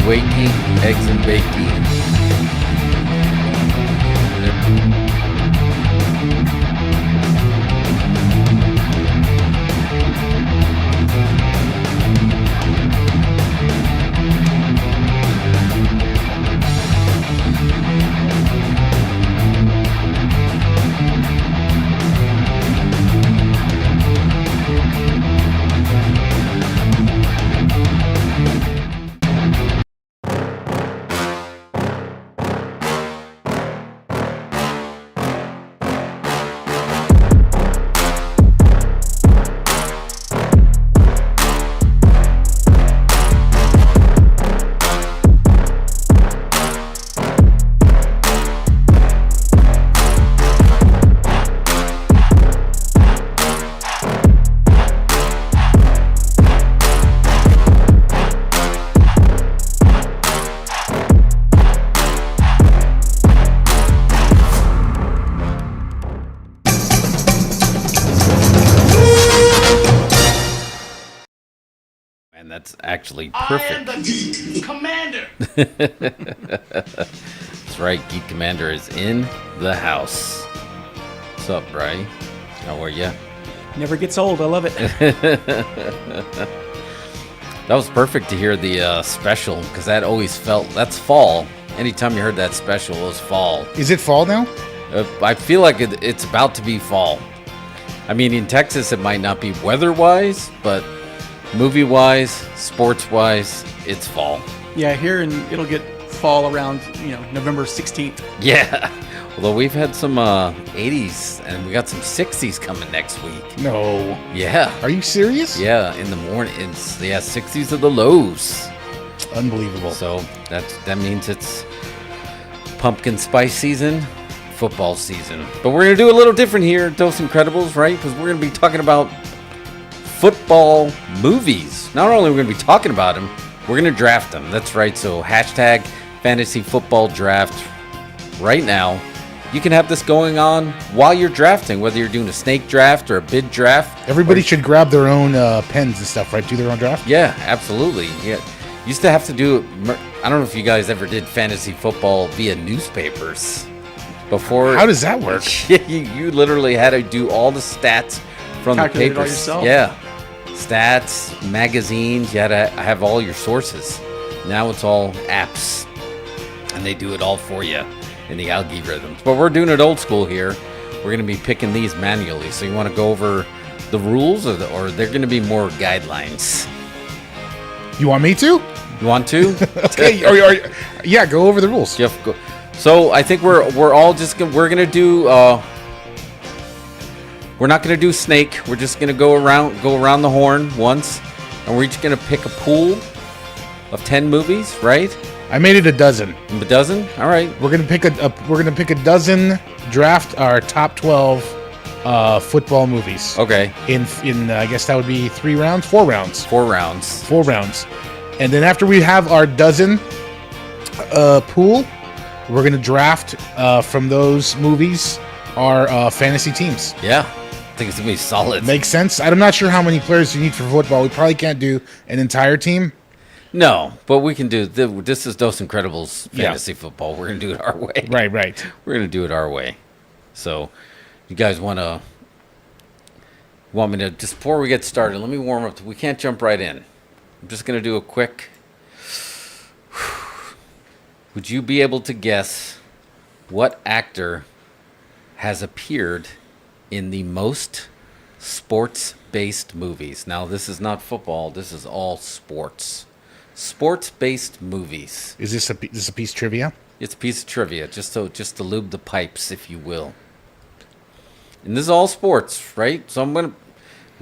wakey, eggs and bakey. And that's actually perfect. I am the Geek Commander. That's right, Geek Commander is in the house. What's up, Bri? How are ya? Never gets old. I love it. That was perfect to hear the special, because that always felt, that's fall. Anytime you heard that special, it was fall. Is it fall now? I feel like it's about to be fall. I mean, in Texas, it might not be weather-wise, but movie-wise, sports-wise, it's fall. Yeah, here and it'll get fall around, November 16th. Yeah. Although we've had some 80s and we got some 60s coming next week. No. Yeah. Are you serious? Yeah, in the morning. It's 60s are the lows. Unbelievable. So that means it's pumpkin spice season, football season. But we're going to do a little different here at Dose Incredibles, right? Because we're going to be talking about football movies. Not only are we going to be talking about them, we're going to draft them. That's right. So hashtag fantasy football draft right now. You can have this going on while you're drafting, whether you're doing a snake draft or a bid draft. Everybody should grab their own pens and stuff, right? Do their own draft? Yeah, absolutely. Yeah. Used to have to do it. I don't know if you guys ever did fantasy football via newspapers before. How does that work? You literally had to do all the stats from Calculate the it all papers. yourself? Yeah. Stats, magazines, you had to have all your sources. Now it's all apps, and they do it all for you in the algorithms. But we're doing it old school here. We're going to be picking these manually. So you want to go over the rules, or they're going to be more guidelines? You want me to? You want to? Okay. Yeah, go over the rules. Jeff, go. So I think we're all just we're gonna do. We're not gonna do snake. We're just gonna go around the horn once, and we're each gonna pick a pool of 10 movies, right? I made it a dozen. A dozen. All right. We're gonna pick a dozen. Draft our top 12 football movies. Okay. In I guess that would be 4 rounds. 4 rounds. And then after we have our dozen pool, we're going to draft from those movies our fantasy teams. Yeah. I think it's going to be solid. Makes sense? I'm not sure how many players you need for football. We probably can't do an entire team. No, but we can do this is Dose Incredibles fantasy football. We're going to do it our way. Right. We're going to do it our way. So, you guys want me to, just before we get started, let me warm up. We can't jump right in. I'm just going to do a quick. Would you be able to guess what actor has appeared in the most sports-based movies? Now, this is not football. This is all sports. Sports-based movies. Is this a piece of trivia? It's a piece of trivia, just to lube the pipes, if you will. And this is all sports, right? So we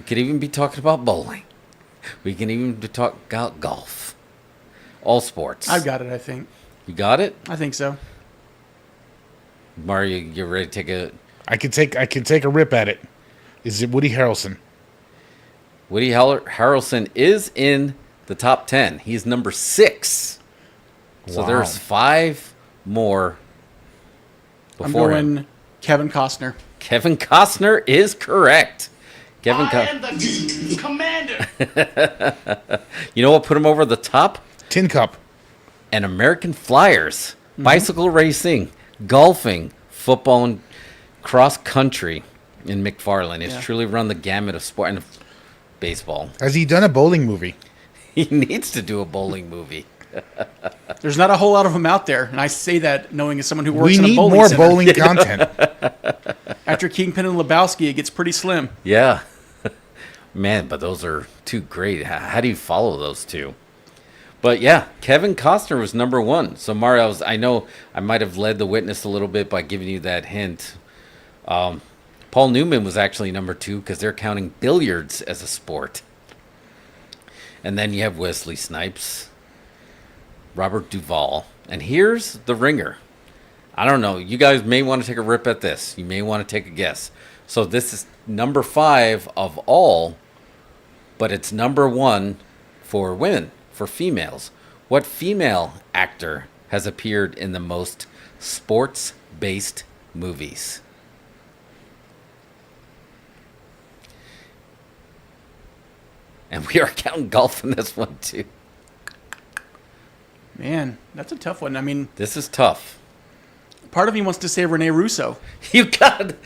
could even be talking about bowling. We can even be talking about golf. All sports. I've got it, I think. You got it? I think so. Mario, you ready to take a... I can take a rip at it. Is it Woody Harrelson? Woody Harrelson is in the top 10. He's number 6. So Wow. there's 5 more before I'm going him. Kevin Costner. Kevin Costner is correct. I am the Geek Commander. You know what put him over the top? Tin Cup. and American Flyers, bicycle racing, golfing, football, and cross country in McFarland. It's truly run the gamut of sport and baseball. Has he done a bowling movie? He needs to do a bowling movie. There's not a whole lot of them out there, and I say that knowing as someone who works in a We need bowling more center. bowling content. After Kingpin and Lebowski, it gets pretty slim. Yeah. Man, but those are two great. How do you follow those two? But yeah, Kevin Costner was number one. So Mario, I know I might have led the witness a little bit by giving you that hint. Paul Newman was actually number two because they're counting billiards as a sport. And then you have Wesley Snipes, Robert Duvall. And here's the ringer. I don't know. You guys may want to take a rip at this. You may want to take a guess. So this is number 5 of all, but it's number 1 for women, for females. What female actor has appeared in the most sports-based movies? And we are counting golf in this one, too. Man, that's a tough one. I mean, This is tough. part of me wants to say Rene Russo. You got it.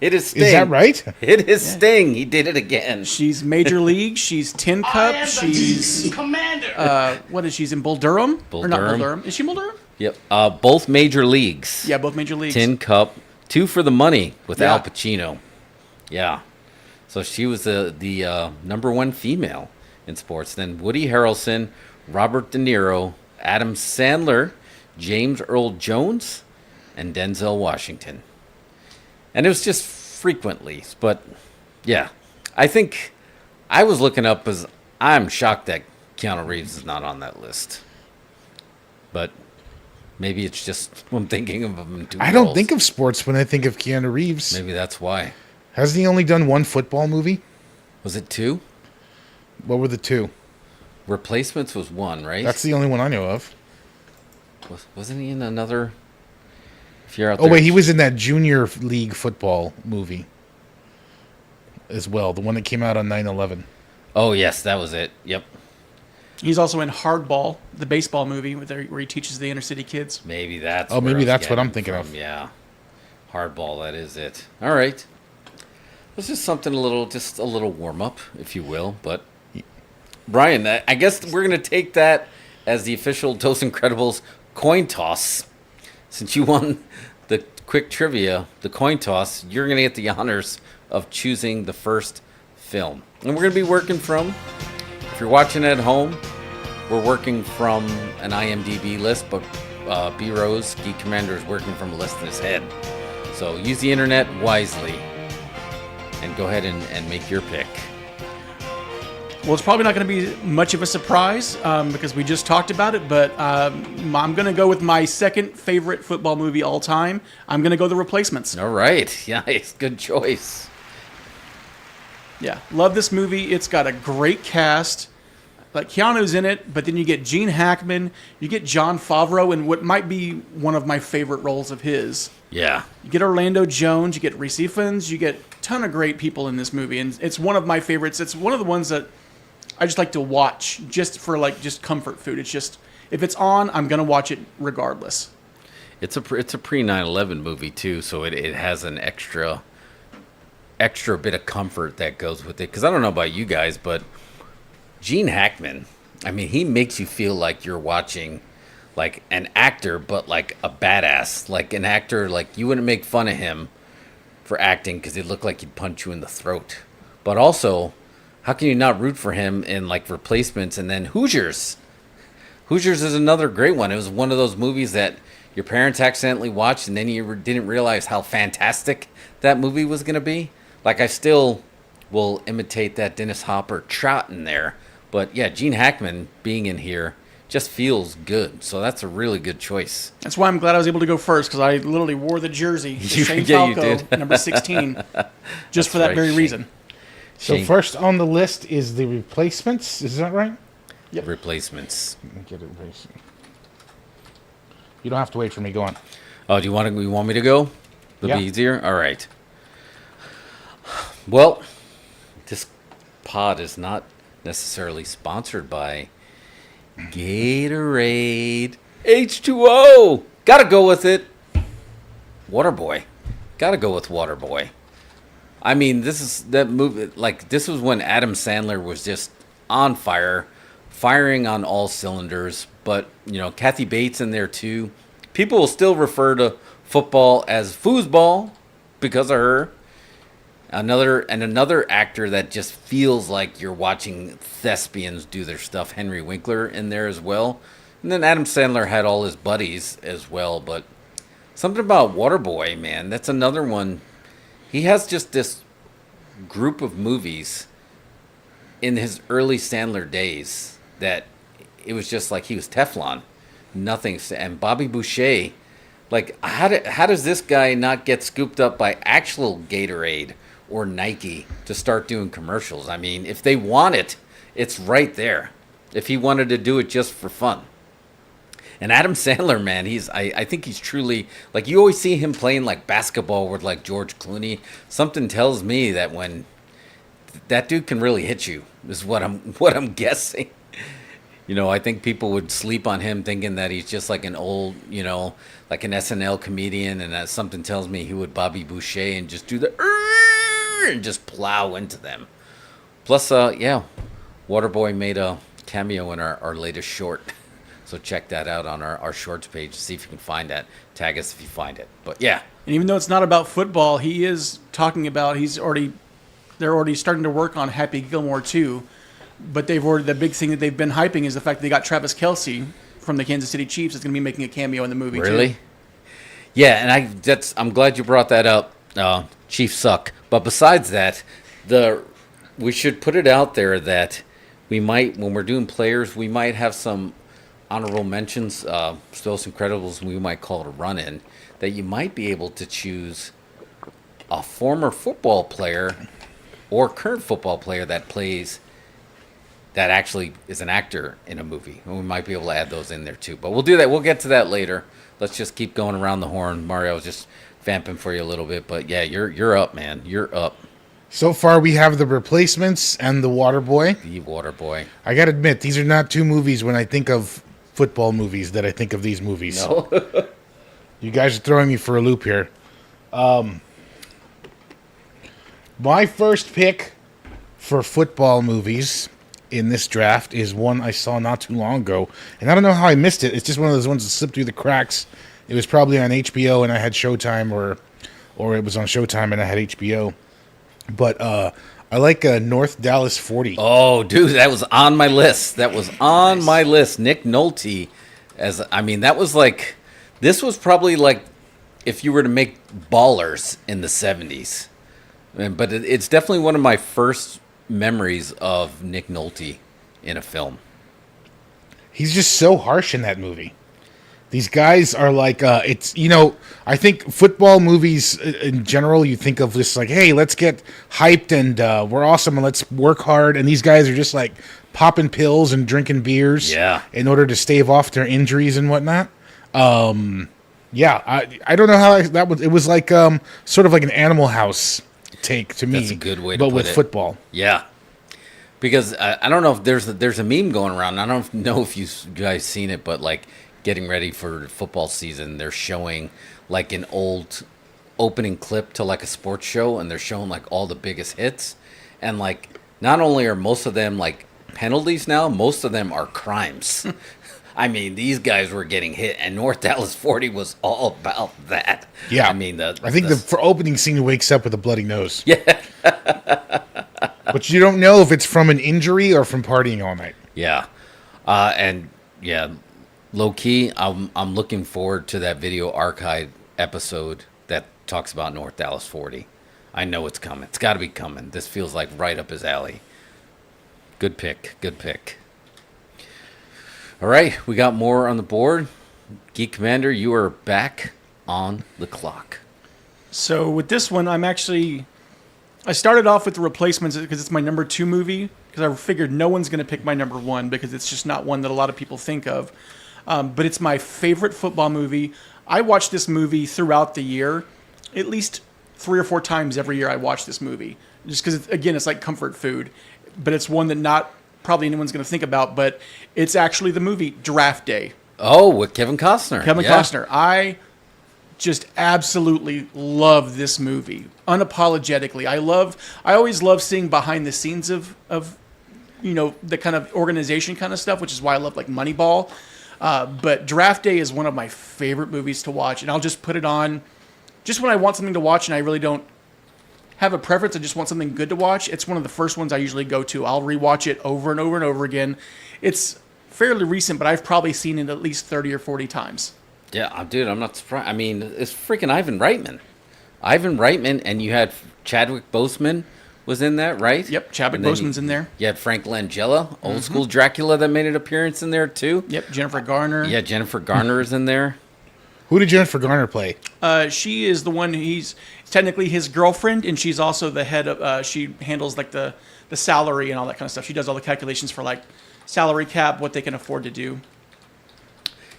Is Sting. Is that right? It is Sting. He did it again. She's Major League. She's Tin I Cup. am the She's commander. what is she's in Bull Durham? Bull Or not Bull Durham. Durham? Is she in Bull Durham? Yep. Both major leagues. Yeah, both major leagues. Tin Cup. 2 for the Money with Yeah. Al Pacino. Yeah. So she was the number 1 female in sports. Then Woody Harrelson, Robert De Niro, Adam Sandler, James Earl Jones, and Denzel Washington. And it was just frequently, but yeah. I think I was looking up as I'm shocked that Keanu Reeves is not on that list. But maybe it's just I'm thinking of him in 2 I don't roles. think of sports when I think of Keanu Reeves. Maybe that's why. Hasn't he only done one football movie? Was it 2? What were the 2? Replacements was 1, right? That's the only one I know of. Wasn't he in another? If you're out Oh, there, wait, he was in that junior league football movie as well, the one that came out on 9/11. Oh yes, that was it. Yep. He's also in Hardball, the baseball movie where he teaches the inner city kids. Maybe that's. Oh, where maybe I was that's what getting I'm thinking from. of. Yeah. Hardball. That is it. All right. This is something just a little warm up, if you will. But Brian, I guess we're gonna take that as the official Dos Incredibles coin toss. Since you won the quick trivia, the coin toss, you're gonna get the honors of choosing the first film. And we're gonna be working from. If you're watching at home, we're working from an IMDb list, but B Rose, Geek Commander, is working from a list in his head. So use the internet wisely and go ahead and make your pick. Well, it's probably not going to be much of a surprise because we just talked about it, but I'm going to go with my second favorite football movie all time. I'm going to go The Replacements. All right. Nice. Good choice. Yeah, love this movie. It's got a great cast. Like Keanu's in it, but then you get Gene Hackman, you get Jon Favreau in what might be one of my favorite roles of his. Yeah. You get Orlando Jones, you get Reese Ifans, you get a ton of great people in this movie, and it's one of my favorites. It's one of the ones that I just like to watch just for just comfort food. It's just if it's on, I'm gonna watch it regardless. It's a pre 9/11 movie too, so it has an extra bit of comfort that goes with it. Because I don't know about you guys, but Gene Hackman, I mean, he makes you feel like you're watching like an actor, but like a badass, like an actor. Like you wouldn't make fun of him for acting because he'd look like he'd punch you in the throat. But also, how can you not root for him in like Replacements and then Hoosiers? Hoosiers is another great one. It was one of those movies that your parents accidentally watched and then you didn't realize how fantastic that movie was going to be. Like I still will imitate that Dennis Hopper trot in there. But yeah, Gene Hackman being in here just feels good. So that's a really good choice. That's why I'm glad I was able to go first because I literally wore the jersey, the Shane Yeah, you Falco, did. number 16, just for that right, very Shane. reason. So Shane. first on the list is The Replacements. Is that right? Yep. Replacements. Let me get it right. You don't have to wait for me. Go on. Oh, do you want me to go? It'll Yeah. be easier? All right. Well, this pod is not necessarily sponsored by Gatorade. H2O. Gotta go with it. Waterboy. Gotta go with Waterboy. I mean, this is that movie. Like, this was when Adam Sandler was just on fire, firing on all cylinders. But, Kathy Bates in there too. People will still refer to football as foosball because of her. Another actor that just feels like you're watching thespians do their stuff, Henry Winkler in there as well. And then Adam Sandler had all his buddies as well, but something about Waterboy, man, that's another one. He has just this group of movies in his early Sandler days that it was just like he was Teflon. Nothing. And Bobby Boucher, like, how does this guy not get scooped up by actual Gatorade or Nike to start doing commercials? I mean, if they want it, it's right there. If he wanted to do it just for fun. And Adam Sandler, man, I think he's truly, like, you always see him playing like basketball with like George Clooney. Something tells me that when that dude can really hit you is what I'm guessing. I think people would sleep on him thinking that he's just like an old, like an SNL comedian, and that something tells me he would Bobby Boucher and just do the and just plow into them. Plus, Waterboy made a cameo in our latest short. So check that out on our shorts page to see if you can find that. Tag us if you find it. But yeah. And even though it's not about football, he is talking about they're already starting to work on Happy Gilmore 2. But the big thing that they've been hyping is the fact that they got Travis Kelce from the Kansas City Chiefs is going to be making a cameo in the movie. Really? Too. Yeah, and I'm glad you brought that up. Chiefs suck. But besides that, we should put it out there that we might, when we're doing players, we might have some honorable mentions, Those Incredibles, we might call it a run-in, that you might be able to choose a former football player or current football player that actually is an actor in a movie. And we might be able to add those in there too. But we'll do that. We'll get to that later. Let's just keep going around the horn. Mario was just vamping for you a little bit. But yeah, you're up, man. You're up. So far, we have The Replacements and The Waterboy. The Waterboy. I got to admit, these are not two movies when I think of football movies that I think of these movies. No. You guys are throwing me for a loop here. My first pick for football movies in this draft is one I saw not too long ago. And I don't know how I missed it. It's just one of those ones that slipped through the cracks. It was probably on HBO and I had Showtime, or it was on Showtime and I had HBO. But I like North Dallas 40. Oh, dude, that was on my list. My list. Nick Nolte, that was like, this was probably like if you were to make Ballers in the 70s. But it's definitely one of my first memories of Nick Nolte in a film. He's just so harsh in that movie. These guys are like, I think football movies in general, you think of just like, hey, let's get hyped and we're awesome and let's work hard. And these guys are just like popping pills and drinking beers in order to stave off their injuries and whatnot. I don't know how that was. It was like sort of like an Animal House take to me. That's a good way to put it. But with football. Yeah. Because I don't know if there's a meme going around. I don't know if you guys seen it, but like, getting ready for football season, they're showing like an old opening clip to like a sports show, and they're showing like all the biggest hits, and like not only are most of them like penalties now, most of them are crimes. I mean, these guys were getting hit, and North Dallas 40 was all about that. Yeah, I mean, I think the opening scene wakes up with a bloody nose. Yeah, but you don't know if it's from an injury or from partying all night. Yeah, low key, I'm looking forward to that video archive episode that talks about North Dallas 40. I know it's coming. It's got to be coming. This feels like right up his alley. Good pick. All right, we got more on the board. Geek Commander, you are back on the clock. So with this one, I started off with The Replacements because it's my number 2 movie, because I figured no one's going to pick my number 1 because it's just not one that a lot of people think of. But it's my favorite football movie. I watch this movie throughout the year. At least 3 or 4 times every year I watch this movie. Just because, again, it's like comfort food. But it's one that not probably anyone's going to think about, but it's actually the movie Draft Day. Oh, with Kevin Costner. Kevin Costner. I just absolutely love this movie, unapologetically. I always love seeing behind the scenes of the kind of organization kind of stuff, which is why I love like Moneyball. But Draft Day is one of my favorite movies to watch, and I'll just put it on just when I want something to watch and I really don't have a preference. I just want something good to watch. It's one of the first ones I usually go to. I'll rewatch it over and over and over again. It's fairly recent, but I've probably seen it at least 30 or 40 times. Yeah, dude, I'm not surprised. I mean, it's freaking Ivan Reitman, and you had Chadwick Boseman was in that, right? Yep, Chadwick Boseman's in there. You had Frank Langella, old school Dracula, that made an appearance in there too. Yep, Jennifer Garner. Yeah, Jennifer Garner is in there. Who did Jennifer Garner play? She is the one. He's technically his girlfriend, and she's also the head of. She handles like the salary and all that kind of stuff. She does all the calculations for like salary cap, what they can afford to do.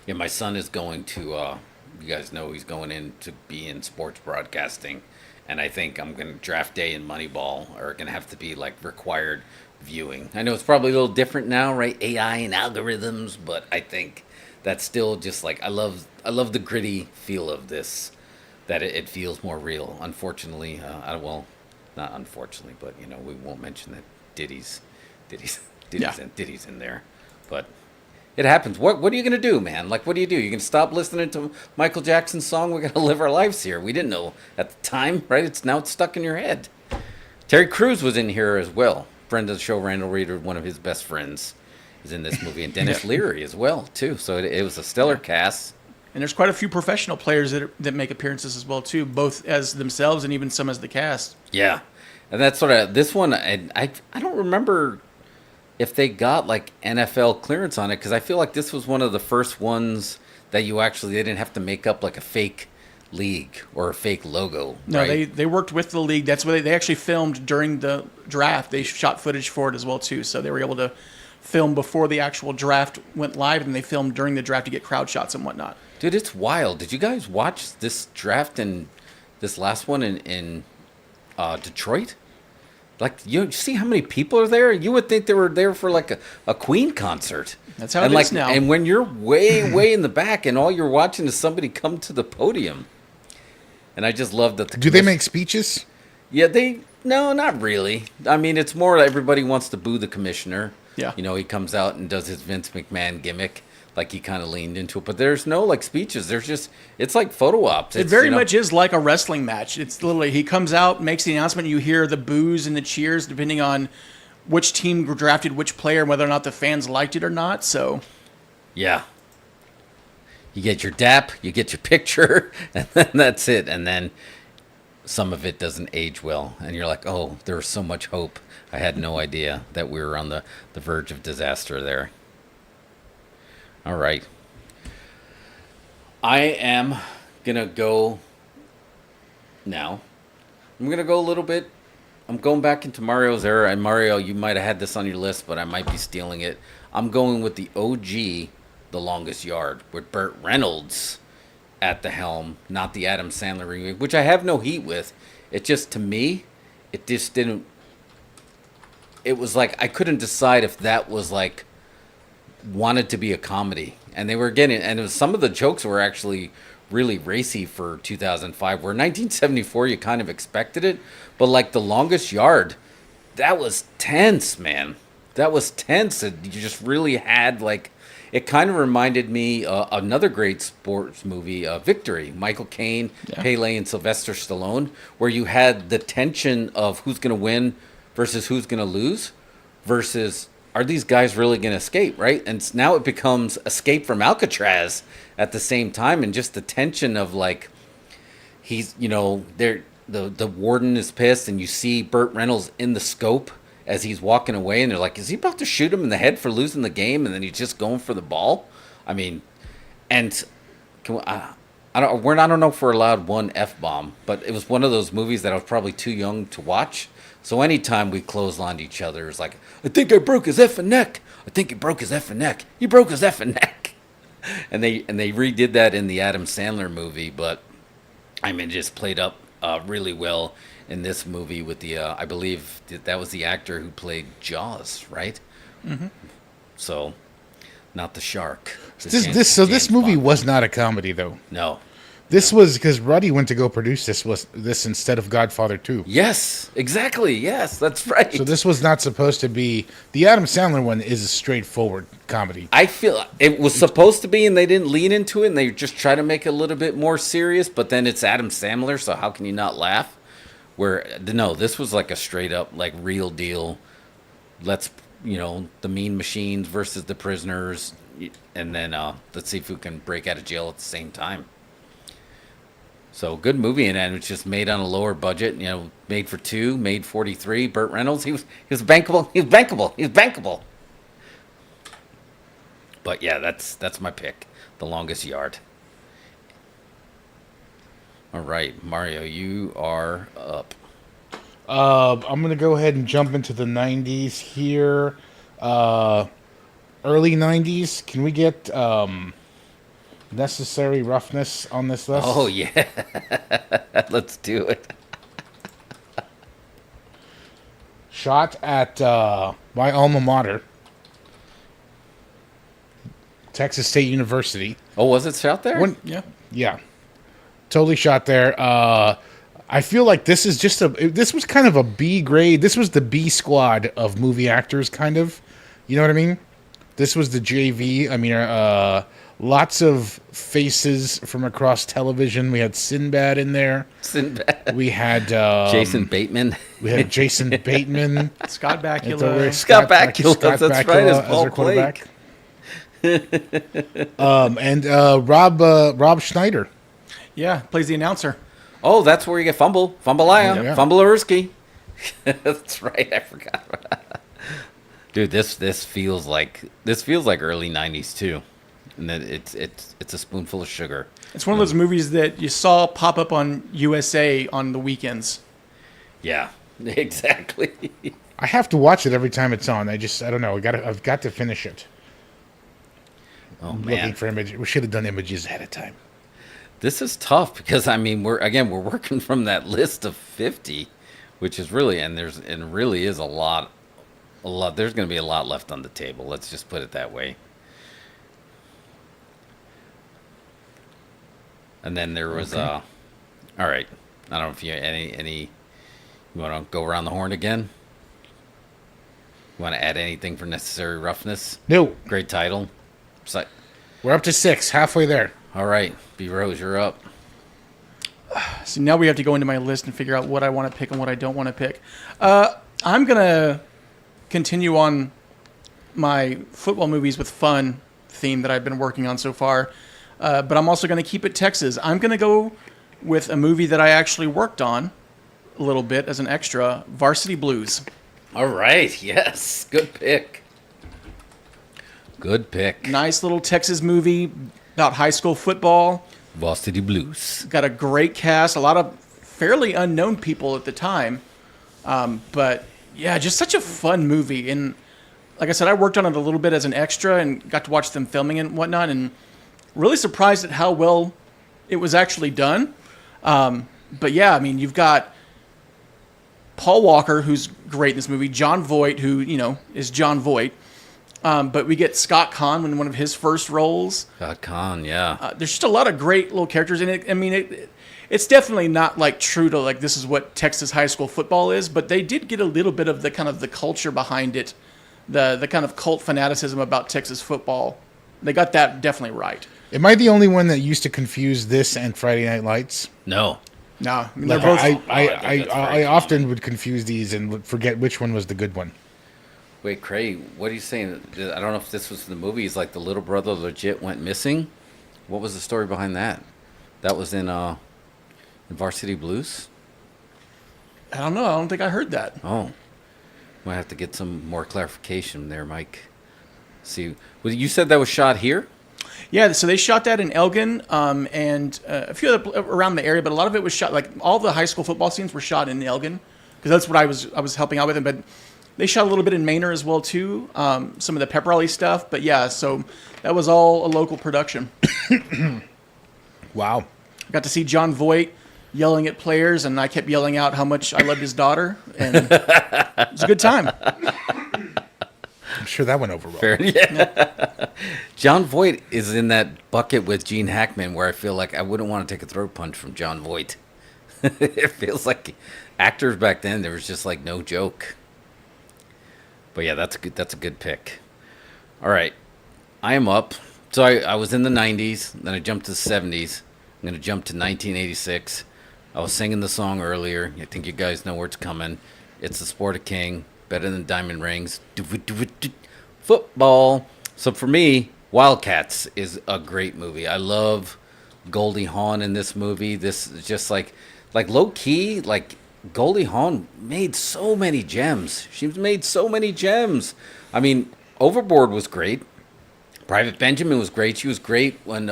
Yeah, my son is going to. You guys know he's going in to be in sports broadcasting, and I think I'm going to Draft Day and Moneyball are going to have to be like required viewing. I know it's probably a little different now, right? AI and algorithms, but I think that's still just like I love the gritty feel of this. That it feels more real. Unfortunately, well, not unfortunately, but we won't mention that Diddy's in there, but. It happens. What are you going to do, man? Like, what do? You going to stop listening to Michael Jackson's song? We're going to live our lives here. We didn't know at the time, right? It's stuck in your head. Terry Crews was in here as well. Friend of the show, Randall Reeder, one of his best friends, is in this movie. And Dennis Leary as well, too. So it was a stellar cast. And there's quite a few professional players that make appearances as well, too, both as themselves and even some as the cast. Yeah. And that's sort of, this one, I don't remember if they got like NFL clearance on it, because I feel like this was one of the first ones that they didn't have to make up like a fake league or a fake logo. No, right? they worked with the league. That's what they actually filmed during the draft. They shot footage for it as well too, so they were able to film before the actual draft went live, and they filmed during the draft to get crowd shots and whatnot. Dude, it's wild. Did you guys watch this draft and this last one in Detroit? Like, you see how many people are there? You would think they were there for like a Queen concert. That's how it is now. And when you're way, way in the back and all you're watching is somebody come to the podium. And I just love that. Do they make speeches? Yeah, no, not really. I mean, it's more everybody wants to boo the commissioner. Yeah. He comes out and does his Vince McMahon gimmick. Like, he kind of leaned into it. But there's no, like, speeches. There's just, it's like photo ops. It very much is like a wrestling match. It's literally, he comes out, makes the announcement, you hear the boos and the cheers depending on which team drafted which player, whether or not the fans liked it or not. So, yeah. You get your dap, you get your picture, and then that's it. And then some of it doesn't age well. And you're like, oh, there was so much hope. I had no idea that we were on the verge of disaster there. All right. I am going to go now. I'm going to go a little bit. I'm going back into Mario's era. And Mario, you might have had this on your list, but I might be stealing it. I'm going with the OG, The Longest Yard, with Burt Reynolds at the helm, not the Adam Sandler remake, which I have no heat with. It just, to me, it just didn't. It was like, I couldn't decide if that was like, wanted to be a comedy, and they were getting, and it was, some of the jokes were actually really racy for 2005, where 1974 you kind of expected it, but like The Longest Yard, that was tense, man. That was tense. You just really had like, it kind of reminded me another great sports movie, Victory, Michael Caine, Pele, and Sylvester Stallone, where you had the tension of who's going to win versus who's going to lose versus are these guys really going to escape, right? And now it becomes Escape from Alcatraz at the same time, and just the tension of like, he's, the warden is pissed, and you see Burt Reynolds in the scope as he's walking away, and they're like, is he about to shoot him in the head for losing the game? And then he's just going for the ball. I mean, and I don't know if we're allowed one F-bomb, but it was one of those movies that I was probably too young to watch. So anytime we clotheslined each other, it's like, I think I broke his effing neck. I think he broke his effing neck. He broke his effing neck. And they redid that in the Adam Sandler movie, but I mean, it just played up really well in this movie with the, I believe that was the actor who played Jaws, right? So, not the shark. This movie was not a comedy, though. No. This was because Ruddy went to go produce this instead of Godfather 2. Yes, exactly. Yes, that's right. So this was not supposed to be... The Adam Sandler one is a straightforward comedy. I feel it was supposed to be, and they didn't lean into it, and they just try to make it a little bit more serious, but then it's Adam Sandler, so how can you not laugh? No, this was like a straight up, like, real deal. Let's, the mean machines versus the prisoners, and then let's see if we can break out of jail at the same time. So, good movie, and it was just made on a lower budget. Made for $2, made $43. Burt Reynolds, he was bankable. He was bankable. But yeah, that's my pick. The Longest Yard. All right, Mario, you are up. I'm gonna go ahead and jump into the '90s here. Early '90s. Can we get Necessary Roughness on this list? Oh, yeah. Let's do it. Shot at my alma mater, Texas State University. Oh, was it shot there? Yeah. Totally shot there. I feel like this is this was kind of a B grade. This was the B squad of movie actors, kind of. You know what I mean? This was the JV. I mean, lots of faces from across television. We had Sinbad in there. We had Jason Bateman. We had Jason Bateman. Scott Bakula. Scott Bakula. That's right. As Paul quarterback. And Rob Schneider. Yeah, plays the announcer. Oh, that's where you get Fumbleia, Yeah. Fumbleurski. That's right. I forgot. Dude, this feels like early '90s too, and that it's a spoonful of sugar. It's one of those movies that you saw pop up on USA on the weekends. Yeah, exactly. I have to watch it every time it's on. I don't know. I've got to finish it. Oh I'm man, looking for images. We should have done images ahead of time. This is tough because I mean we're working from that list of 50, which is really really is a lot. There's going to be a lot left on the table. Let's just put it that way. And then there was all right. I don't know if you any you want to go around the horn again. You want to add anything for Necessary Roughness? No. Great title. We're up to 6, halfway there. All right, B Rose, you're up. So now we have to go into my list and figure out what I want to pick and what I don't want to pick. I'm gonna continue on my football movies with fun theme that I've been working on so far, but I'm also going to keep it Texas. I'm going to go with a movie that I actually worked on a little bit as an extra, Varsity Blues. All right, yes, good pick. Good pick. Nice little Texas movie about high school football. Varsity Blues. Got a great cast, a lot of fairly unknown people at the time, but yeah, just such a fun movie. And like I said, I worked on it a little bit as an extra and got to watch them filming and whatnot, and really surprised at how well it was actually done. But yeah, I mean, you've got Paul Walker, who's great in this movie, John Voight, who, is John Voight. But we get Scott Conn in one of his first roles. Scott Conn, yeah. There's just a lot of great little characters in it. I mean, it's definitely not like true to like this is what Texas high school football is, but they did get a little bit of the kind of the culture behind it, the kind of cult fanaticism about Texas football. They got that definitely right. Am I the only one that used to confuse this and Friday Night Lights? No. No, I mean, Like, they're both. I often would confuse these and would forget which one was the good one. Wait, Craig, what are you saying? I don't know if this was in the movies, like the little brother legit went missing. What was the story behind that? That was in Varsity Blues? I don't know. I don't think I heard that. Oh. Might have to get some more clarification there, Mike. See, well, you said that was shot here? Yeah, so they shot that in Elgin and a few other around the area, but a lot of it was shot, like all the high school football scenes were shot in Elgin, because that's what I was helping out with them. But they shot a little bit in Manor as well too, some of the pep rally stuff. But yeah, so that was all a local production. Wow. Got to see John Voight yelling at players, and I kept yelling out how much I loved his daughter, and it was a good time. sure that went over well. Fair, yeah. John Voight is in that bucket with Gene Hackman, where I feel like I wouldn't want to take a throat punch from John Voight. It feels like actors back then, there was just like no joke. But yeah, that's a good pick. All right, I am up. So I was in the 90s, then I jumped to the 70s. I'm going to jump to 1986. I was singing the song earlier. I think you guys know where it's coming. It's The Sport of King, better than Diamond Rings. Football. So for me, Wildcats is a great movie. I love Goldie Hawn in this movie. This is just like low key, like Goldie Hawn made so many gems. She's made so many gems. I mean, Overboard was great. Private Benjamin was great. She was great when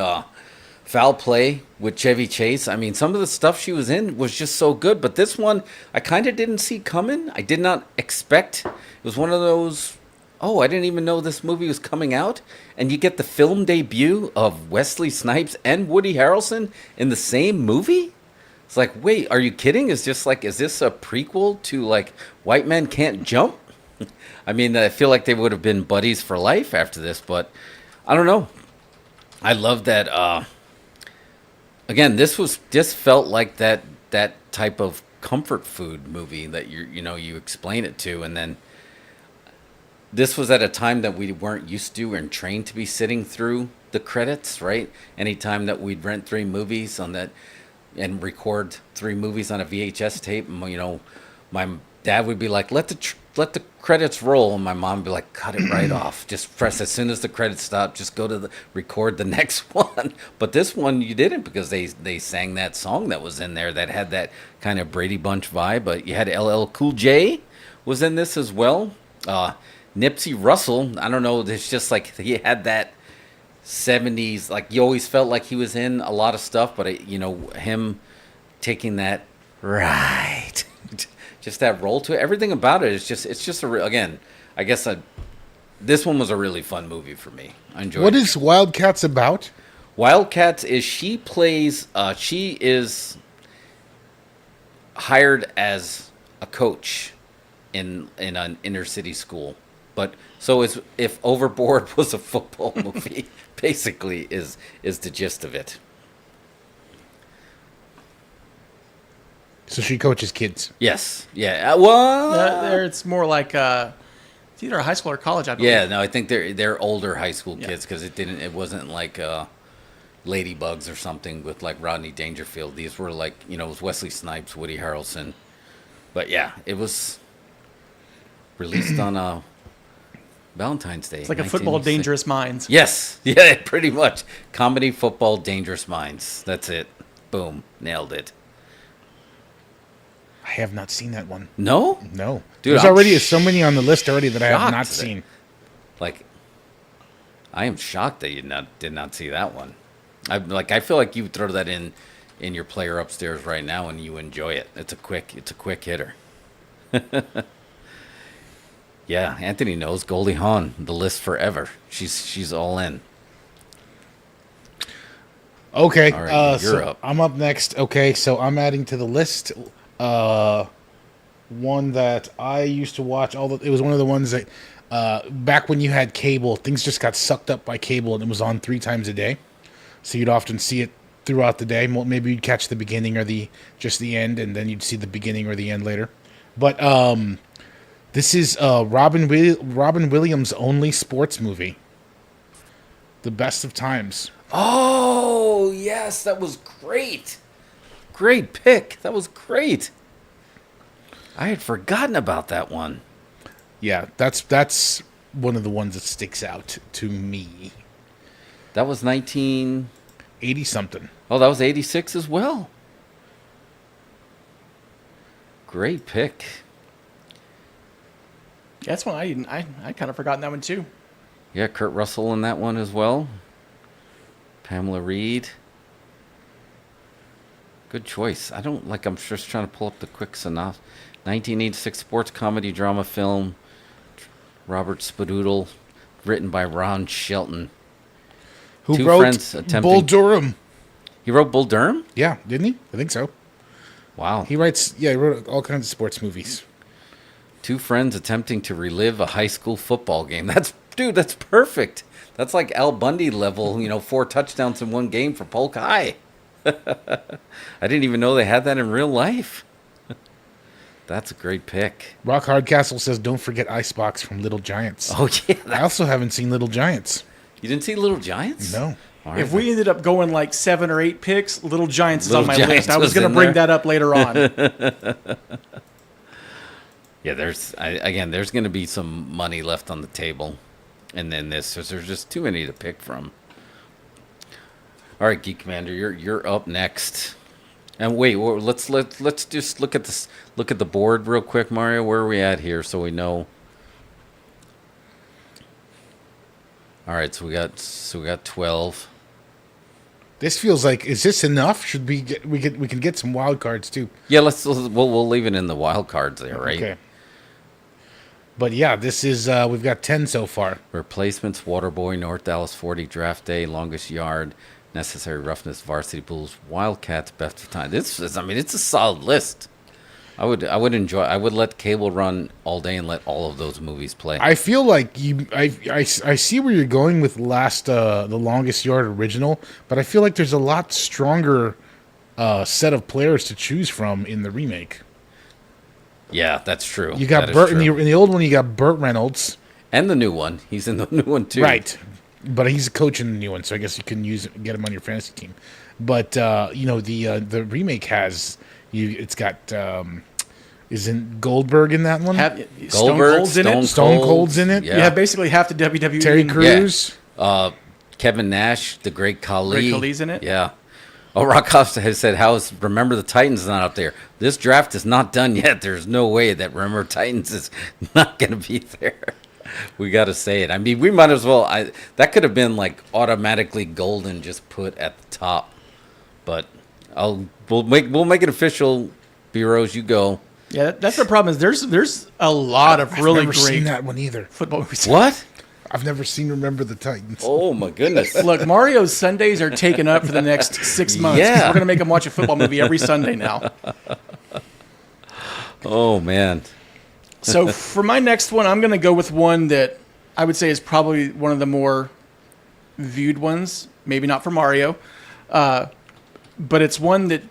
Foul Play with Chevy Chase. I mean, some of the stuff she was in was just so good. But this one, I kind of didn't see coming. I did not expect. It was one of those, oh, I didn't even know this movie was coming out. And you get the film debut of Wesley Snipes and Woody Harrelson in the same movie? It's like, wait, are you kidding? Is this a prequel to, like, White Men Can't Jump? I mean, I feel like they would have been buddies for life after this, but I don't know. I love that. Again, this felt like that type of comfort food movie that you explain it to, and then this was at a time that we weren't used to and trained to be sitting through the credits, right? Anytime that we'd rent 3 movies on that and record 3 movies on a VHS tape, and my dad would be like, let the credits roll, and my mom would be like, cut it right off. Just press as soon as the credits stop, just go to record the next one. But this one you didn't, because they sang that song that was in there that had that kind of Brady Bunch vibe. But you had LL Cool J was in this as well. Nipsey Russell, I don't know, it's just like he had that 70s, like you always felt like he was in a lot of stuff, but him taking that right. Just that roll to it. Everything about it is it's just again, I guess this one was a really fun movie for me. I enjoyed it. What is Wildcats about? Wildcats is she is hired as a coach in an inner city school. But so if Overboard was a football movie, basically is the gist of it. So she coaches kids. Yes. Yeah. Well, It's more like it's either high school or college, I believe. Yeah. No, I think they're older high school kids, because it wasn't like Ladybugs or something with like Rodney Dangerfield. These were like it was Wesley Snipes, Woody Harrelson. But yeah, it was released on Valentine's Day. It's like a football Dangerous Minds. Yes. Yeah. Pretty much. Comedy, football, Dangerous Minds. That's it. Boom. Nailed it. I have not seen that one. No? No. Dude, There's already so many on the list already that I have not shocked seen. Like, I am shocked that you did not see that one. I feel like you would throw that in your player upstairs right now and you enjoy it. It's a quick hitter. Yeah, Anthony knows Goldie Hawn, the list forever. She's all in. Okay, All right, you're up. I'm up next. Okay, so I'm adding to the list one that I used to watch. It was one of the ones that back when you had cable, things just got sucked up by cable, and it was on 3 times a day. So you'd often see it throughout the day. Maybe you'd catch the beginning or just the end, and then you'd see the beginning or the end later. But this is Robin Williams' only sports movie, The Best of Times. Oh, yes, that was great. Great pick. That was great. I had forgotten about that one. Yeah, that's one of the ones that sticks out to me. That was 80 something. Oh, that was 86 as well. Great pick. Yeah, that's one I kind of forgotten that one too. Yeah, Kurt Russell in that one as well. Pamela Reed. Good choice. I'm just trying to pull up the quick synopsis. 1986 sports comedy drama film. Robert Spadoodle, written by Ron Shelton. Who wrote Bull Durham? He wrote Bull Durham? Yeah, didn't he? I think so. Wow. He wrote all kinds of sports movies. Two friends attempting to relive a high school football game. That's perfect. That's like Al Bundy level, 4 touchdowns in one game for Polk High. I didn't even know they had that in real life. That's a great pick. Rock Hardcastle says, don't forget Icebox from Little Giants. Oh, yeah. I also haven't seen Little Giants. You didn't see Little Giants? No. Right. If we ended up going like 7 or 8 picks, Little Giants is on my Giants list. I was going to bring that up later on. Yeah, there's going to be some money left on the table. And then there's just too many to pick from. All right, Geek Commander, you're up next. And wait, let's just look at this. Look at the board real quick, Mario. Where are we at here, so we know? All right, so we got 12. This feels like, is this enough? Should we can get some wild cards too? Yeah, we'll leave it in the wild cards there, right? Okay. But yeah, this is we've got 10 so far. Replacements: Waterboy, North Dallas 40, Draft Day, Longest Yard, Necessary Roughness, Varsity Blues, Wildcats, Best of Time. It's a solid list. I would let cable run all day and let all of those movies play. I feel like I see where you're going with the Longest Yard original, but I feel like there's a lot stronger set of players to choose from in the remake. Yeah, that's true. You got Burt in the old one. You got Burt Reynolds, and the new one. He's in the new one too, right? But he's a coach in the new one, so I guess you can get him on your fantasy team. But the remake has it's got isn't Goldberg in that one? Stone Cold's in it. Stone Cold's in it. Yeah. You have basically half the WWE. Terry Crews, Kevin Nash, the Great Khali. Great Khali's in it. Yeah. Oh, Rockhoff has said, Remember the Titans not up there? This draft is not done yet. There's no way that Remember Titans is not going to be there. We got to say it. I mean, we might as well. That could have been like automatically golden, just put at the top. But we'll make it official. B-Rose, you go. Yeah, that's the problem. Is there's a lot of really never great seen that one either. Football movies. What? I've never seen Remember the Titans. Oh my goodness! Look, Mario's Sundays are taken up for the next 6 months. Yeah. We're gonna make him watch a football movie every Sunday now. Oh man! So for my next one, I'm gonna go with one that I would say is probably one of the more viewed ones. Maybe not for Mario, but it's one that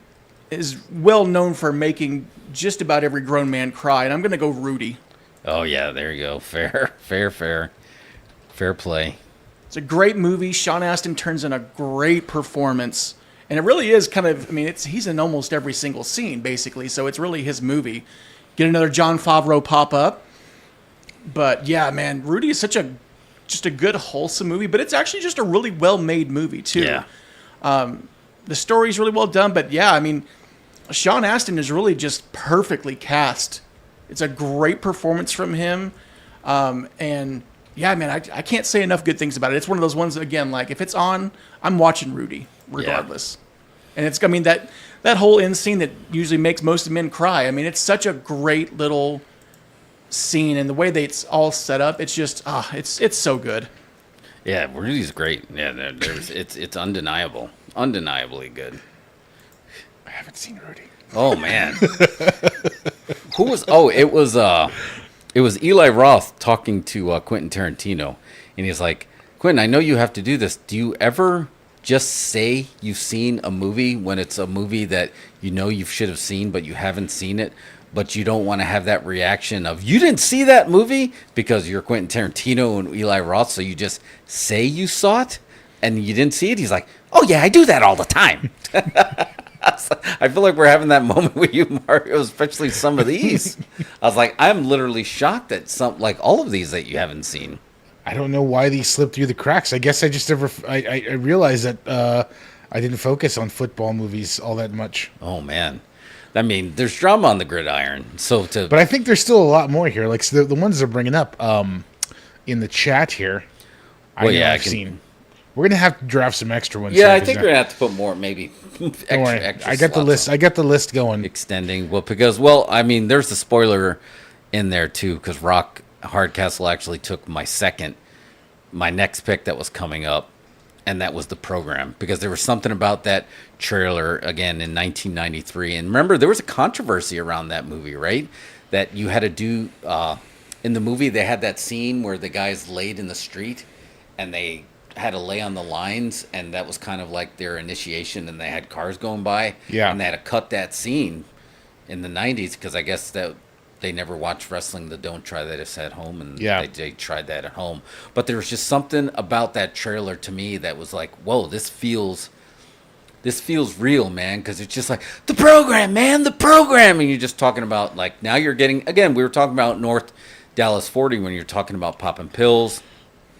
is well known for making just about every grown man cry. And I'm gonna go Rudy. Oh yeah, there you go. Fair play. It's a great movie. Sean Astin turns in a great performance. And it really is kind of, he's in almost every single scene, basically. So it's really his movie. Get another Jon Favreau pop up. But yeah, man, Rudy is just a good, wholesome movie. But it's actually just a really well-made movie, too. Yeah. The story's really well done. But yeah, Sean Astin is really just perfectly cast. It's a great performance from him. And yeah, man, I can't say enough good things about it. It's one of those ones, again, like if it's on, I'm watching Rudy regardless. Yeah. And it's, that whole end scene that usually makes most men cry. It's such a great little scene, and the way that it's all set up, it's just, it's so good. Yeah, Rudy's great. Yeah, it's undeniable, undeniably good. I haven't seen Rudy. Oh man, who was? Oh, it was Eli Roth talking to Quentin Tarantino, and he's like, Quentin, I know you have to do this. Do you ever just say you've seen a movie when it's a movie that you should have seen, but you haven't seen it, but you don't want to have that reaction of, you didn't see that movie because you're Quentin Tarantino and Eli Roth, so you just say you saw it and you didn't see it? He's like, oh yeah, I do that all the time. I feel like we're having that moment with you, Mario, especially some of these. I was like, I'm literally shocked at all of these that you haven't seen. I don't know why these slipped through the cracks. I guess I just I realized that I didn't focus on football movies all that much. Oh man, there's drama on the gridiron. But I think there's still a lot more here. Like the ones they're bringing up in the chat here. I've seen. We're gonna have to draft some extra ones. Yeah, I think we're gonna have to put more, maybe. Extra I got the list. I got the list going. Extending because there's the spoiler in there too, because Rock Hardcastle actually took my next pick that was coming up, and that was The Program, because there was something about that trailer again in 1993, and remember there was a controversy around that movie, right? that you had to do. In the movie, they had that scene where the guys laid in the street, and they had to lay on the lines, and that was kind of like their initiation, and they had cars going by. Yeah. And they had to cut that scene in the 90s because I guess that they never watched wrestling, the Don't Try This at Home, and they tried that at home. But there was just something about that trailer to me that was like, whoa, this feels real, man, because it's just like, the program, man, the program. And you're just talking about, like, now you're getting, again, we were talking about North Dallas 40 when you're talking about popping pills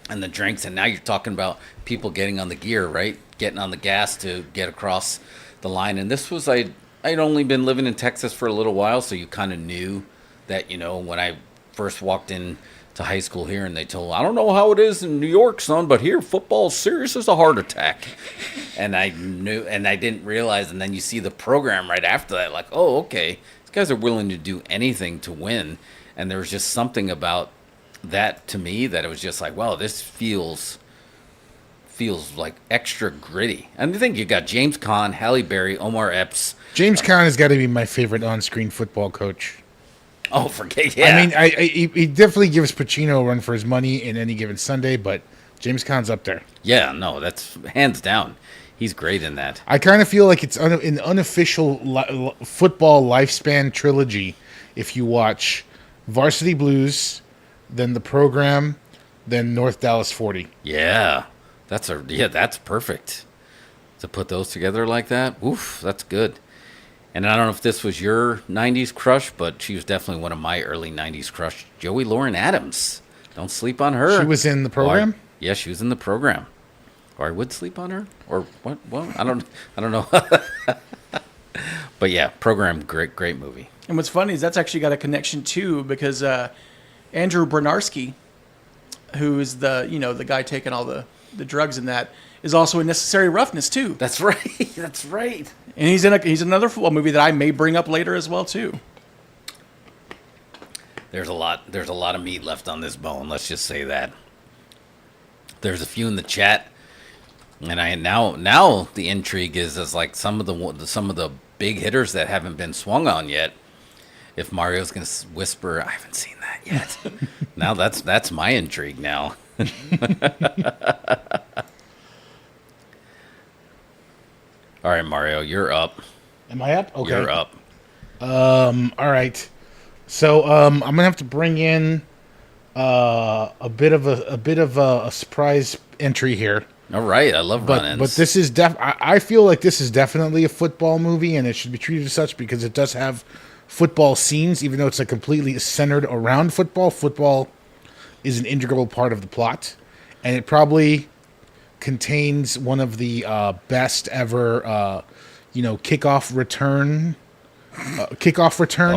and the drinks, and now you're talking about people getting on the gear, right? Getting on the gas to get across the line. And this was, I'd only been living in Texas for a little while, so you kind of knew that, you know, when I first walked in to high school here and they told, I don't know how it is in New York, son, but here football's serious as a heart attack. And I knew, and I didn't realize, and then you see the program right after that, like, oh, okay, these guys are willing to do anything to win. And there was just something about that to me that it was just like, wow, this feels like extra gritty. And I think you got James Caan, Halle Berry, Omar Epps. James Caan has got to be my favorite on-screen football coach. Oh, forget, yeah. I mean, he definitely gives Pacino a run for his money in any given Sunday, but James Caan's up there. Yeah, no, that's hands down. He's great in that. I kind of feel like it's an unofficial football lifespan trilogy. If you watch Varsity Blues, then The Program, then North Dallas 40. Yeah, that's perfect. To put those together like that, oof, that's good. And I don't know if this was your 90s crush, but she was definitely one of my early 90s crush. Joey Lauren Adams. Don't sleep on her. She was in The Program? Yeah, she was in The Program. Or I would sleep on her? Or what? Well, I don't know. But yeah, Program, great movie. And what's funny is that's actually got a connection too, because Andrew Bernarski, who is the guy taking all the drugs in that, is also in Necessary Roughness too. That's right. That's right. And he's in another football movie that I may bring up later as well too. There's a lot of meat left on this bone. Let's just say that. There's a few in the chat, and now the intrigue is like some of the big hitters that haven't been swung on yet. If Mario's gonna whisper, I haven't seen that yet. Now that's my intrigue now. All right, Mario, you're up. Am I up? Okay. You're up. All right. So I'm gonna have to bring in a bit of a surprise entry here. All right, I love run-ins. But this is I feel like this is definitely a football movie, and it should be treated as such because it does have football scenes, even though it's like completely centered around football. Football is an integral part of the plot, and it probably contains one of the best ever, kickoff returns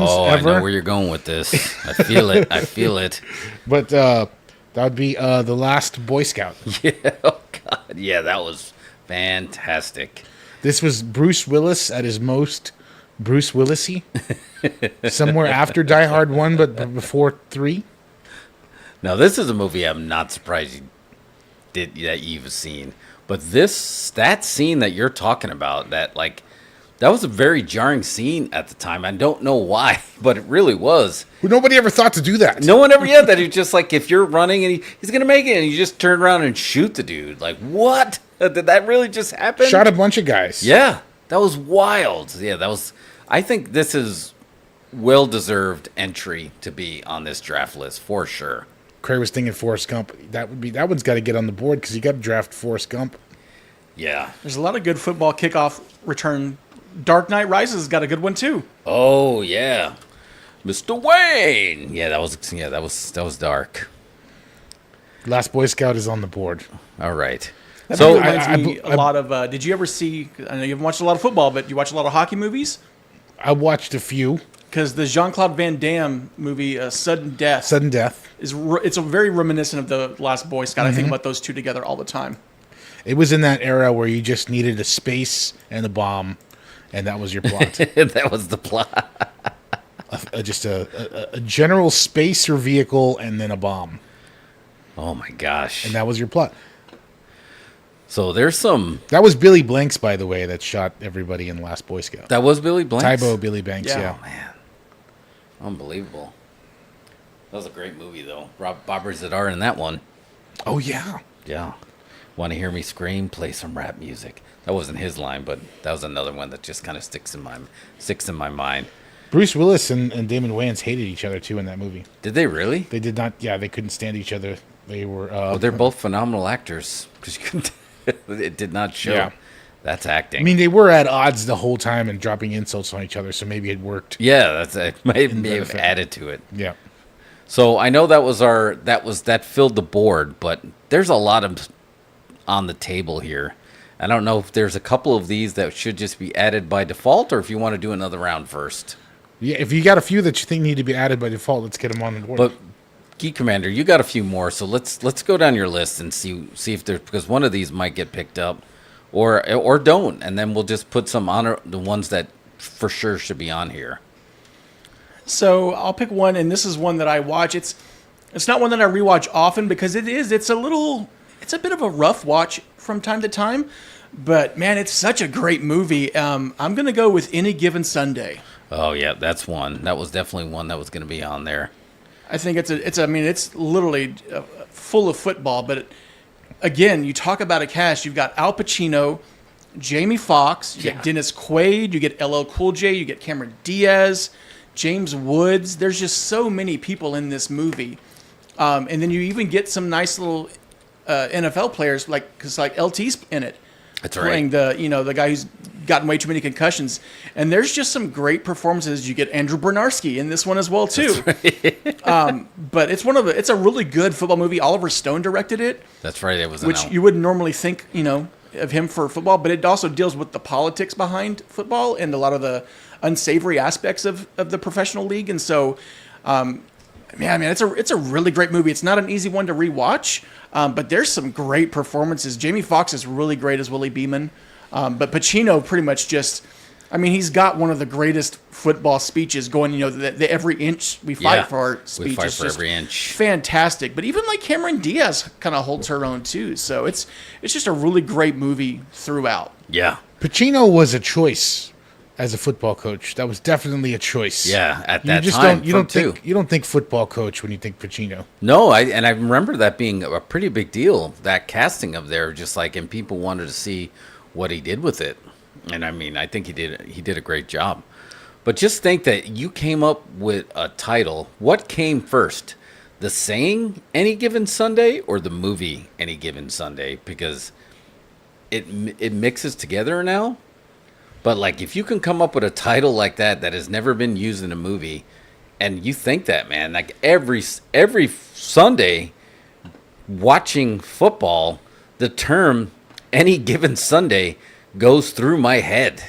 oh, ever. I know where you're going with this. I feel it. I feel it. But that would be The Last Boy Scout. Yeah. Oh God. Yeah, that was fantastic. This was Bruce Willis at his most Bruce Willis-y. Somewhere after Die Hard 1, but before 3. Now, this is a movie I'm not surprised that you've seen. But that scene that you're talking about, that was a very jarring scene at the time. I don't know why, but it really was. Nobody ever thought to do that. No one ever yet. That it's just like, if you're running and he's going to make it, and you just turn around and shoot the dude. Like, what? Did that really just happen? Shot a bunch of guys. Yeah, that was wild. Yeah, that was... I think this is well-deserved entry to be on this draft list, for sure. Craig was thinking Forrest Gump. That one's got to get on the board because you got to draft Forrest Gump. Yeah. There's a lot of good football kickoff return. Dark Knight Rises has got a good one too. Oh yeah, Mr. Wayne. Yeah, that was dark. Last Boy Scout is on the board. All right. That reminds me a lot of. Did you ever see? I know you haven't watched a lot of football, but you watch a lot of hockey movies. I watched a few. Because the Jean-Claude Van Damme movie, Sudden Death, it's a very reminiscent of The Last Boy Scout. I think about those two together all the time. It was in that era where you just needed a space and a bomb, and that was your plot. That was the plot. Just a general space or vehicle, and then a bomb. Oh my gosh! And that was your plot. So there's some... That was Billy Blanks, by the way, that shot everybody in Last Boy Scout. That was Billy Blanks? Tybo Billy Banks, yeah. Oh, man. Unbelievable. That was a great movie, though. Bobby Zadar in that one. Oh, yeah. Yeah. Want to hear me scream? Play some rap music. That wasn't his line, but that was another one that just kind of sticks in my mind. Bruce Willis and Damon Wayans hated each other, too, in that movie. Did they really? They did not. Yeah, they couldn't stand each other. They were. Well, they're both phenomenal actors. Because you couldn't. It did not show. Yeah. That's acting. I mean, they were at odds the whole time and dropping insults on each other, so maybe it worked. Yeah, it may have added to it. Yeah. So I know that filled the board, but there's a lot of on the table here. I don't know if there's a couple of these that should just be added by default, or if you want to do another round first. Yeah, if you got a few that you think need to be added by default, let's get them on the board. But Geek Commander, you got a few more, so let's go down your list and see if there's, because one of these might get picked up, or don't, and then we'll just put some on the ones that for sure should be on here. So I'll pick one, and this is one that I watch. It's not one that I rewatch often because it's a bit of a rough watch from time to time, but man, it's such a great movie. I'm gonna go with Any Given Sunday. Oh yeah, that's one. That was definitely one that was going to be on there. I think it's literally full of football, but again, you talk about a cast. You've got Al Pacino, Jamie Foxx, you get Dennis Quaid, you get LL Cool J, you get Cameron Diaz, James Woods. There's just so many people in this movie, and then you even get some nice little NFL players, because LT's in it. That's playing right. the guy who's gotten way too many concussions, and there's just some great performances. You get Andrew Bernarski in this one as well too. Right. But it's a really good football movie. Oliver Stone directed it. That's right. It was which you wouldn't normally think of him for football, but it also deals with the politics behind football and a lot of the unsavory aspects of the professional league. And so, it's a really great movie. It's not an easy one to rewatch, but there's some great performances. Jamie Foxx is really great as Willie Beeman, but Pacino pretty much he's got one of the greatest football speeches going. The every inch we fight for speech. We fight is for just every inch. Fantastic. But even Cameron Diaz kind of holds her own too. So it's just a really great movie throughout. Yeah. Pacino was a choice as a football coach. That was definitely a choice. Yeah, at that time. You don't think football coach when you think Pacino. No, I remember that being a pretty big deal. That casting of there, and people wanted to see what he did with it. And I think he did a great job. But just think that you came up with a title. What came first? The saying Any Given Sunday or the movie Any Given Sunday? Because it mixes together now. But if you can come up with a title like that has never been used in a movie, and you think that, man, every Sunday watching football, the term Any Given Sunday goes through my head.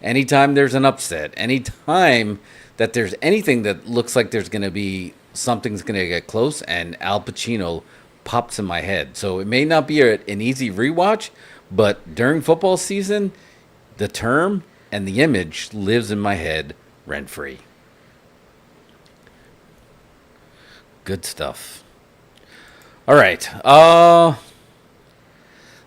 Anytime there's an upset, anytime that there's anything that looks like there's going to be something's going to get close, and Al Pacino pops in my head. So it may not be an easy rewatch, but during football season, the term and the image lives in my head rent-free. Good stuff. All right.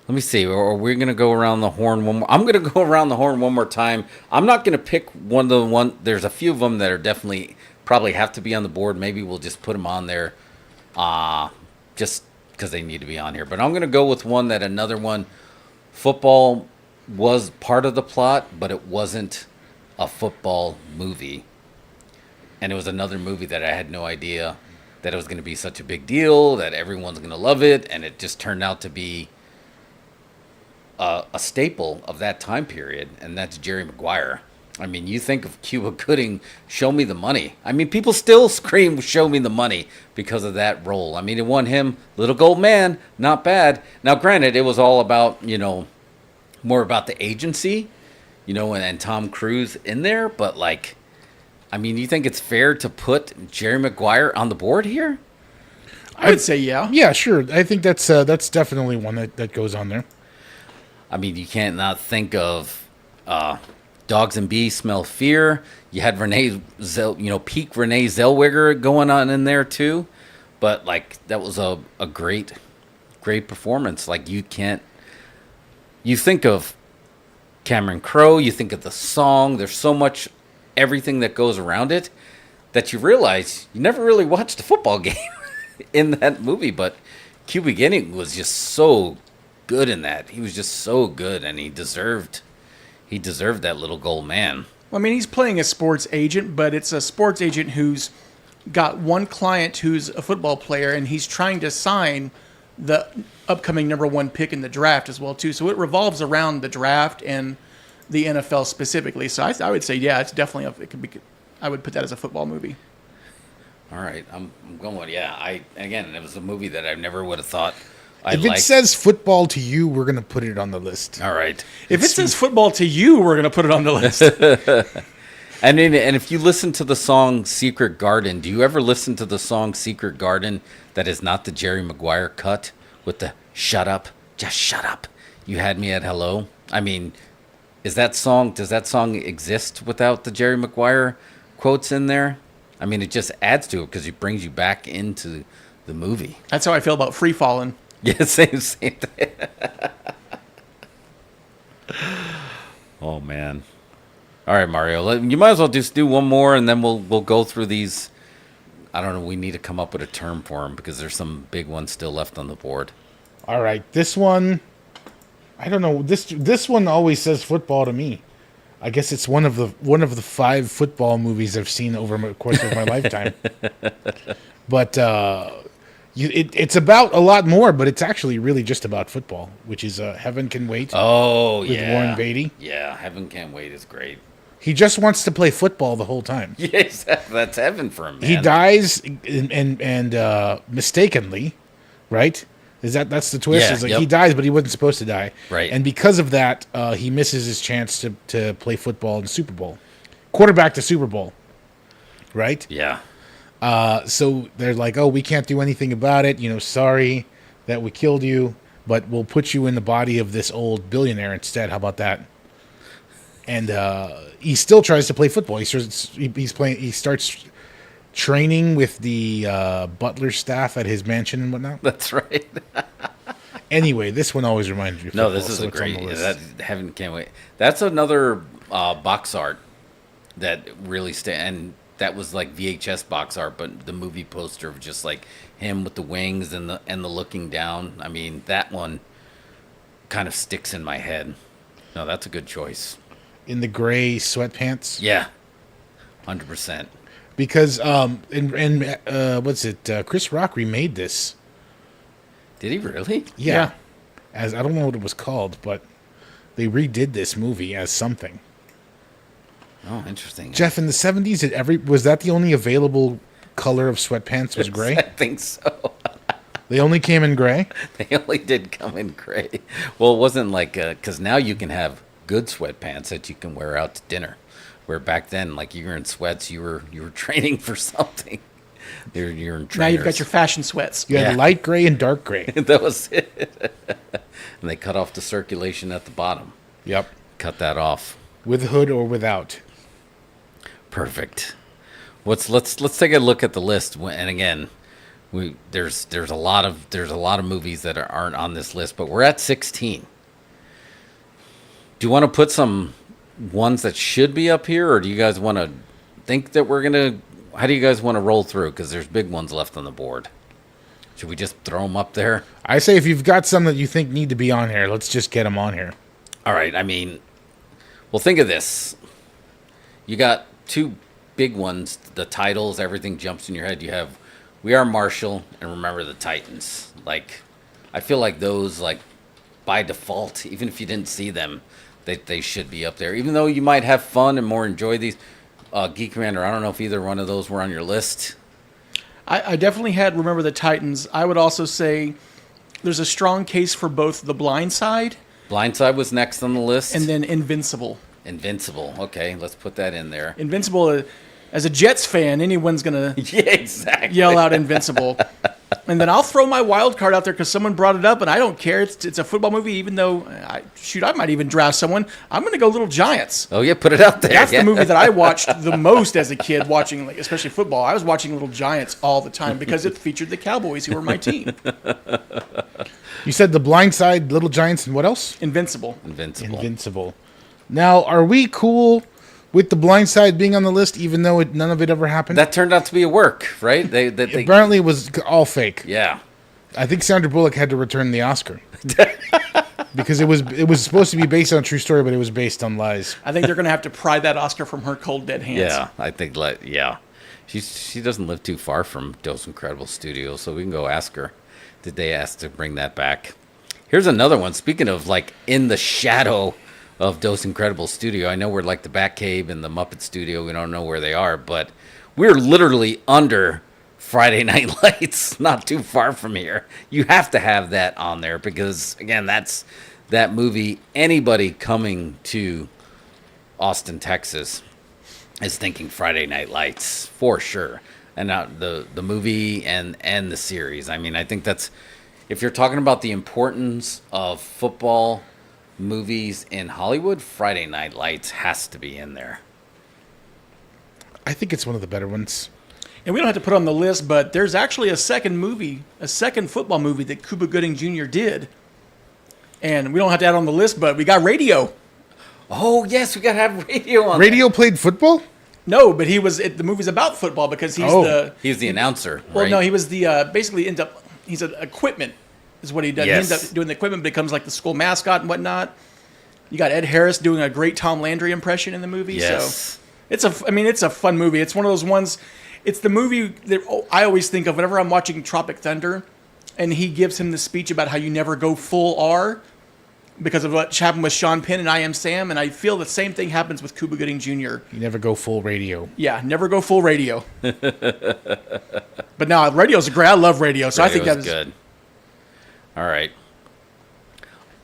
Let me see. Are we going to go around the horn one more? I'm going to go around the horn one more time. I'm not going to pick one. There's a few of them that are definitely probably have to be on the board. Maybe we'll just put them on there just because they need to be on here. But I'm going to go with another one. Football was part of the plot, but it wasn't a football movie. And it was another movie that I had no idea that it was going to be such a big deal, that everyone's going to love it, and it just turned out to be a staple of that time period, and that's Jerry Maguire. You think of Cuba Gooding, Show Me the Money. People still scream, Show Me the Money, because of that role. It won him Little Gold Man, not bad. Now, granted, it was all about, more about the agency, and Tom Cruise in there, but you think it's fair to put Jerry Maguire on the board here? I would say yeah. Yeah, sure. I think that's definitely one that goes on there. You can't not think of Dogs and Bees Smell Fear. You had peak Renee Zellweger going on in there too, but that was a great performance. You think of Cameron Crowe, you think of the song. There's so much, everything that goes around it, that you realize you never really watched a football game in that movie, but Cuba Gooding was just so good in that. He was just so good, and he deserved that little gold man. Well, I mean, he's playing a sports agent, but it's a sports agent who's got one client who's a football player, and he's trying to sign the upcoming number 1 pick in the draft as well, too. So it revolves around the draft and the NFL specifically. So I would say, yeah, it's definitely I would put that as a football movie. All right, I'm going with, yeah. Again, it was a movie that I never would have thought If it says football to you, we're going to put it on the list. All right. If it says football to you, we're going to put it on the list. And if you listen to the song Secret Garden, do you ever listen to the song Secret Garden that is not the Jerry Maguire cut with the shut up, just shut up, you had me at hello? I mean, does that song exist without the Jerry Maguire quotes in there? I mean, it just adds to it because it brings you back into the movie. That's how I feel about Free Fallin'. Yeah, same thing. Oh, man. All right, Mario. You might as well just do one more, and then we'll go through these. I don't know. We need to come up with a term for them because there's some big ones still left on the board. All right, this one. I don't know. This one always says football to me. I guess it's one of the 5 football movies I've seen over the course of my lifetime. But it's about a lot more, but it's actually really just about football, which is Heaven Can Wait. Oh, with yeah. Warren Beatty. Yeah, Heaven Can't Wait is great. He just wants to play football the whole time. Yes, that's heaven for him, man. He dies and mistakenly, right? That's the twist. Yeah, It's like yep. he dies, but he wasn't supposed to die. Right. And because of that, he misses his chance to play football in the Super Bowl. Quarterback to Super Bowl. Right? Yeah. So they're like, oh, we can't do anything about it. Sorry that we killed you, but we'll put you in the body of this old billionaire instead. How about that? And he still tries to play football. He starts training with the butler staff at his mansion and whatnot. That's right. Anyway, this one always reminds me of football. No, this is so a great. it's on the That list. Heaven Can't Wait. That's another box art that really and that was like VHS box art, but the movie poster of just like him with the wings and the looking down. I mean, that one kind of sticks in my head. No, that's a good choice. In the gray sweatpants. Yeah, 100%. Because what's it? Chris Rock remade this. Did he really? Yeah. As I don't know what it was called, but they redid this movie as something. Oh, interesting. Jeff, in the 70s, was that the only available color of sweatpants was gray? I think so. They only came in gray? They only did come in gray. Well, it wasn't like because now you can have good sweatpants that you can wear out to dinner. Where back then, like you were in sweats, you were training for something. You're in trainers. Now you've got your fashion sweats. You had light gray and dark gray. That was it. And they cut off the circulation at the bottom. Yep. Cut that off. With hood or without. Perfect. Let's take a look at the list. And again, there's a lot of movies that aren't on this list, but we're at 16. Do you want to put some ones that should be up here, or do you guys want to think that we're gonna? How do you guys want to roll through? Because there's big ones left on the board. Should we just throw them up there? I say if you've got some that you think need to be on here, let's just get them on here. All right. I mean, well, think of this. You got 2 big ones. The titles, everything jumps in your head. You have We Are Marshall and Remember the Titans. Like, I feel like those, like, by default, even if you didn't see them, they should be up there. Even though you might have fun and more enjoy these. Geek Commander, I don't know if either one of those were on your list. I definitely had Remember the Titans. I would also say there's a strong case for both The Blind Side. Blind Side was next on the list. And then Invincible. Invincible. Okay, let's put that in there. Invincible, as a Jets fan, anyone's going to yeah, exactly. yell out Invincible. And then I'll throw my wild card out there because someone brought it up, and I don't care. It's a football movie, even though, I might even draft someone. I'm going to go Little Giants. Oh, yeah, put it out there. That's the movie that I watched the most as a kid, watching, like, especially football. I was watching Little Giants all the time because it featured the Cowboys, who were my team. You said The Blind Side, Little Giants, and what else? Invincible. Invincible. Now, are we cool with The Blind Side being on the list, even though none of it ever happened. That turned out to be a work, right? They apparently it was all fake. Yeah. I think Sandra Bullock had to return the Oscar because it was supposed to be based on a true story, but it was based on lies. I think they're going to have to pry that Oscar from her cold dead hands. Yeah, I think. Yeah, she doesn't live too far from Those Incredible Studios, so we can go ask her. Did they ask to bring that back? Here's another one. Speaking of like in the shadow of Those Incredible Studio, I know we're like the Batcave and the Muppet Studio. We don't know where they are, but we're literally under Friday Night Lights, not too far from here. You have to have that on there because, again, that's that movie. Anybody coming to Austin, Texas is thinking Friday Night Lights for sure. And the movie and the series. I mean, I think that's, if you're talking about the importance of football movies in Hollywood, Friday Night Lights has to be in there. I think it's one of the better ones. And we don't have to put it on the list, but there's actually a second football movie that Cuba Gooding Jr. did. And we don't have to add on the list, but we got Radio. Oh, yes, we got to have Radio on Radio played football? No, but the movie's about football because he's the announcer. Well, right? no, he was he's an equipment is what he does. Yes. He ends up doing the equipment, becomes like the school mascot and whatnot. You got Ed Harris doing a great Tom Landry impression in the movie. Yes. So it's a fun movie. It's one of those ones. It's the movie that I always think of whenever I'm watching Tropic Thunder, and he gives him the speech about how you never go full R because of what happened with Sean Penn and I Am Sam, and I feel the same thing happens with Cuba Gooding Jr. You never go full radio. Yeah, never go full radio. But no, radio's great. I love radio, so I think that was good. All right.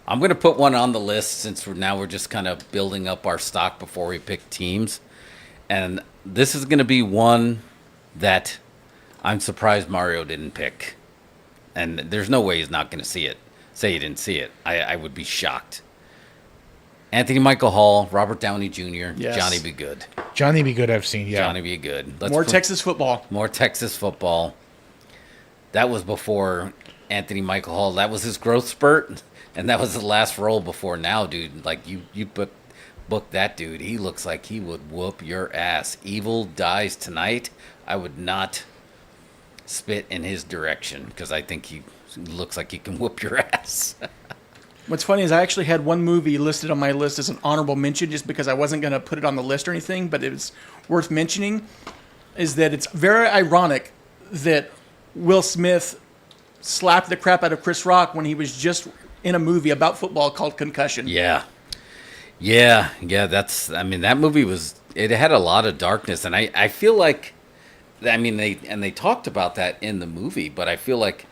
I'm going to put one on the list since we're just kind of building up our stock before we pick teams. And this is going to be one that I'm surprised Mario didn't pick. And there's no way he's not going to say he didn't see it. I would be shocked. Anthony Michael Hall, Robert Downey Jr., Yes. Johnny Be Good. Johnny Be Good I've seen, yeah. Johnny Be Good. more Texas football. More Texas football. That was before Anthony Michael Hall. That was his growth spurt, and that was the last role before now, dude. Like, you book that dude. He looks like he would whoop your ass. Evil Dies Tonight. I would not spit in his direction because I think he looks like he can whoop your ass. What's funny is I actually had one movie listed on my list as an honorable mention just because I wasn't going to put it on the list or anything, but it was worth mentioning, is that it's very ironic that Will Smith slapped the crap out of Chris Rock when he was just in a movie about football called Concussion. Yeah. That movie it had a lot of darkness, and I feel like, they talked about that in the movie, but I feel like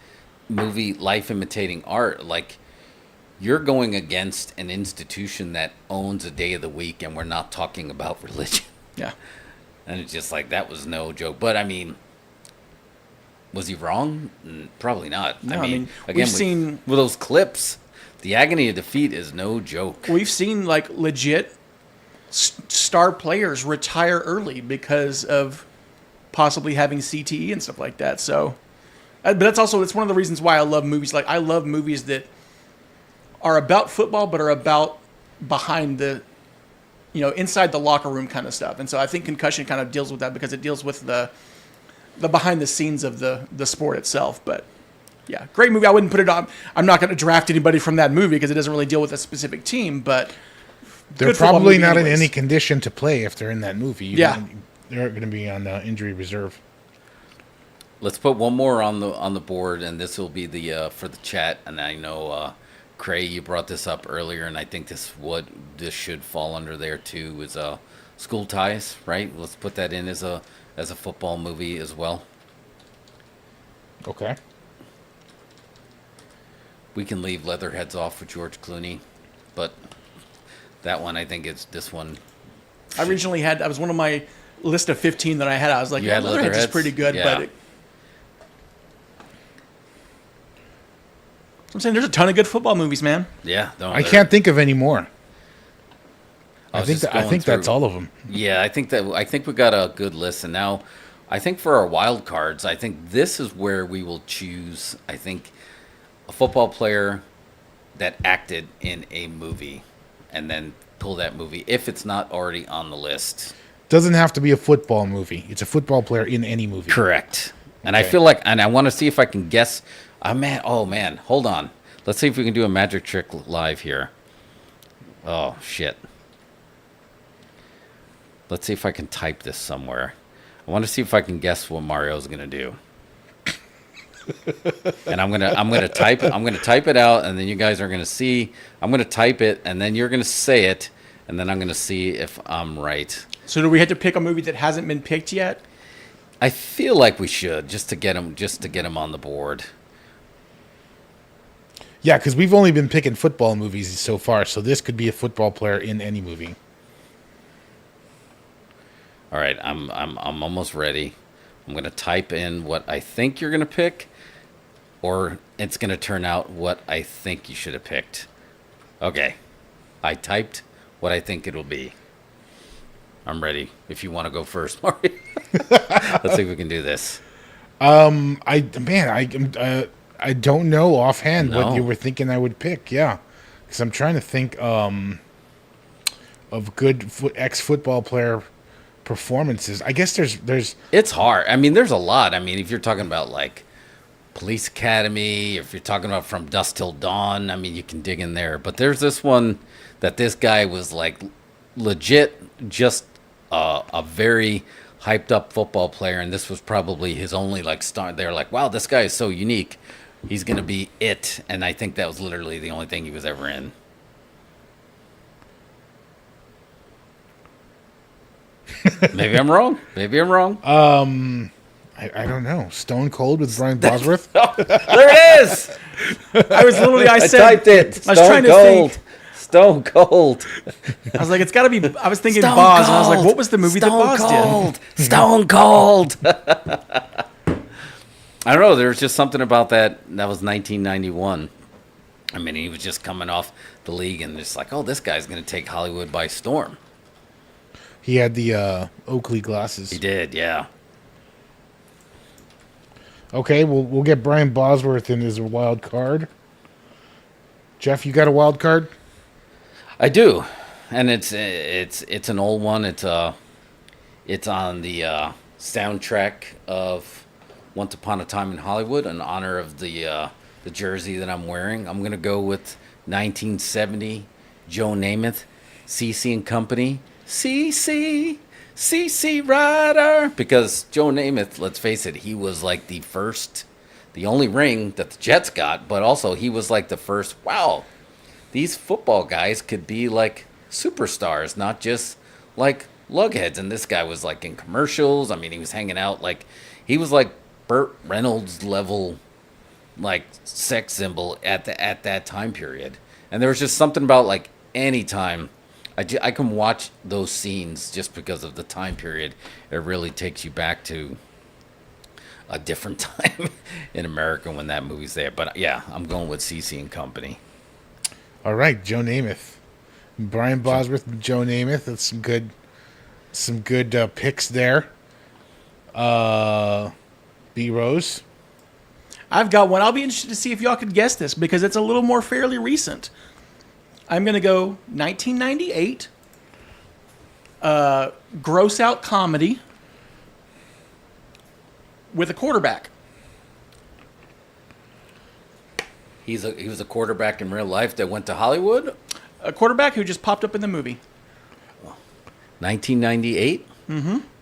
movie Life Imitating Art, like, you're going against an institution that owns a day of the week, and we're not talking about religion. Yeah. And it's just like, that was no joke. But, was he wrong? Probably not. No, again, we've seen with those clips, the agony of defeat is no joke. We've seen, like, legit star players retire early because of possibly having CTE and stuff like that. So, but it's one of the reasons why I love movies. Like, I love movies that are about football, but are about behind the, inside the locker room kind of stuff. And so I think Concussion kind of deals with that because it deals with the behind the scenes of the sport itself. But yeah, great movie. I wouldn't put it on. I'm not going to draft anybody from that movie because it doesn't really deal with a specific team, but they're probably not in any condition to play if they're in that movie. Yeah. They're going to be on injury reserve. Let's put one more on the board, and this will be the for the chat. And I know Cray, you brought this up earlier, and I think this should fall under there too. Is School Ties, right? Let's put that in as a football movie as well. Okay. We can leave Leatherheads off with George Clooney, but that one, I think it's this one. I originally that was one of my list of 15 that I had. I was like, Leatherheads is pretty good, yeah. but I'm saying there's a ton of good football movies, man. Yeah, I can't think of any more. I think that's all of them. Yeah, I think we got a good list, and now I think for our wild cards, I think this is where we will choose. I think a football player that acted in a movie, and then pull that movie if it's not already on the list. Doesn't have to be a football movie. It's a football player in any movie. Correct. And I Okay. feel like, and I want to see if I can guess. Oh man, hold on. Let's see if we can do a magic trick live here. Oh shit. Let's see if I can type this somewhere. I want to see if I can guess what Mario's gonna do. And I'm gonna type it out, and then you guys are gonna see. I'm gonna type it, and then you're gonna say it, and then I'm gonna see if I'm right. So do we have to pick a movie that hasn't been picked yet? I feel like we should just to get him on the board. Yeah, because we've only been picking football movies so far, so this could be a football player in any movie. All right, I'm almost ready. I'm gonna type in what I think you're gonna pick, or it's gonna turn out what I think you should have picked. Okay, I typed what I think it'll be. I'm ready. If you want to go first, Mario. Let's see if we can do this. I don't know offhand what No. you were thinking I would pick. Yeah, because I'm trying to think of good ex-football player performances. I guess there's It's hard. I mean, there's a lot. I mean, if you're talking about like Police Academy, if you're talking about From Dusk Till Dawn, I mean, you can dig in there. But there's this one that this guy was like legit, just a very hyped up football player, and this was probably his only like star. They're like, wow, this guy is so unique. He's gonna be it, and I think that was literally the only thing he was ever in. Maybe I'm wrong. I don't know. Stone Cold with Brian Bosworth. There it is. I was literally, I I said, typed it. I was trying to think. Stone Cold. I was like, it's got to be. I was thinking Boz, and I was like, what was the movie that Boz did? Stone Cold. I don't know. There was just something about that. That was 1991. I mean, he was just coming off the league, and just like, oh, this guy's going to take Hollywood by storm. He had the Oakley glasses. He did, yeah. Okay, we'll get Brian Bosworth in as a wild card. Jeff, you got a wild card? I do, and it's an old one. It's on the soundtrack of Once Upon a Time in Hollywood in honor of the jersey that I'm wearing. I'm gonna go with 1970 Joe Namath, CC and Company, CC Rider, because Joe Namath, let's face it, he was like the only ring that the Jets got, but also he was like the first. Wow. These football guys could be like superstars, not just like lugheads. And this guy was like in commercials. I mean, he was hanging out like he was like Burt Reynolds level, like sex symbol at that time period. And there was just something about like any time I can watch those scenes just because of the time period. It really takes you back to a different time in America when that movie's there. But yeah, I'm going with CC and Company. All right, Joe Namath, Brian Bosworth, and Joe Namath. That's some good picks there. B Rose. I've got one. I'll be interested to see if y'all could guess this because it's a little more fairly recent. I'm going to go 1998. Gross out comedy with a quarterback. He was a quarterback in real life that went to Hollywood. A quarterback who just popped up in the movie. 1998.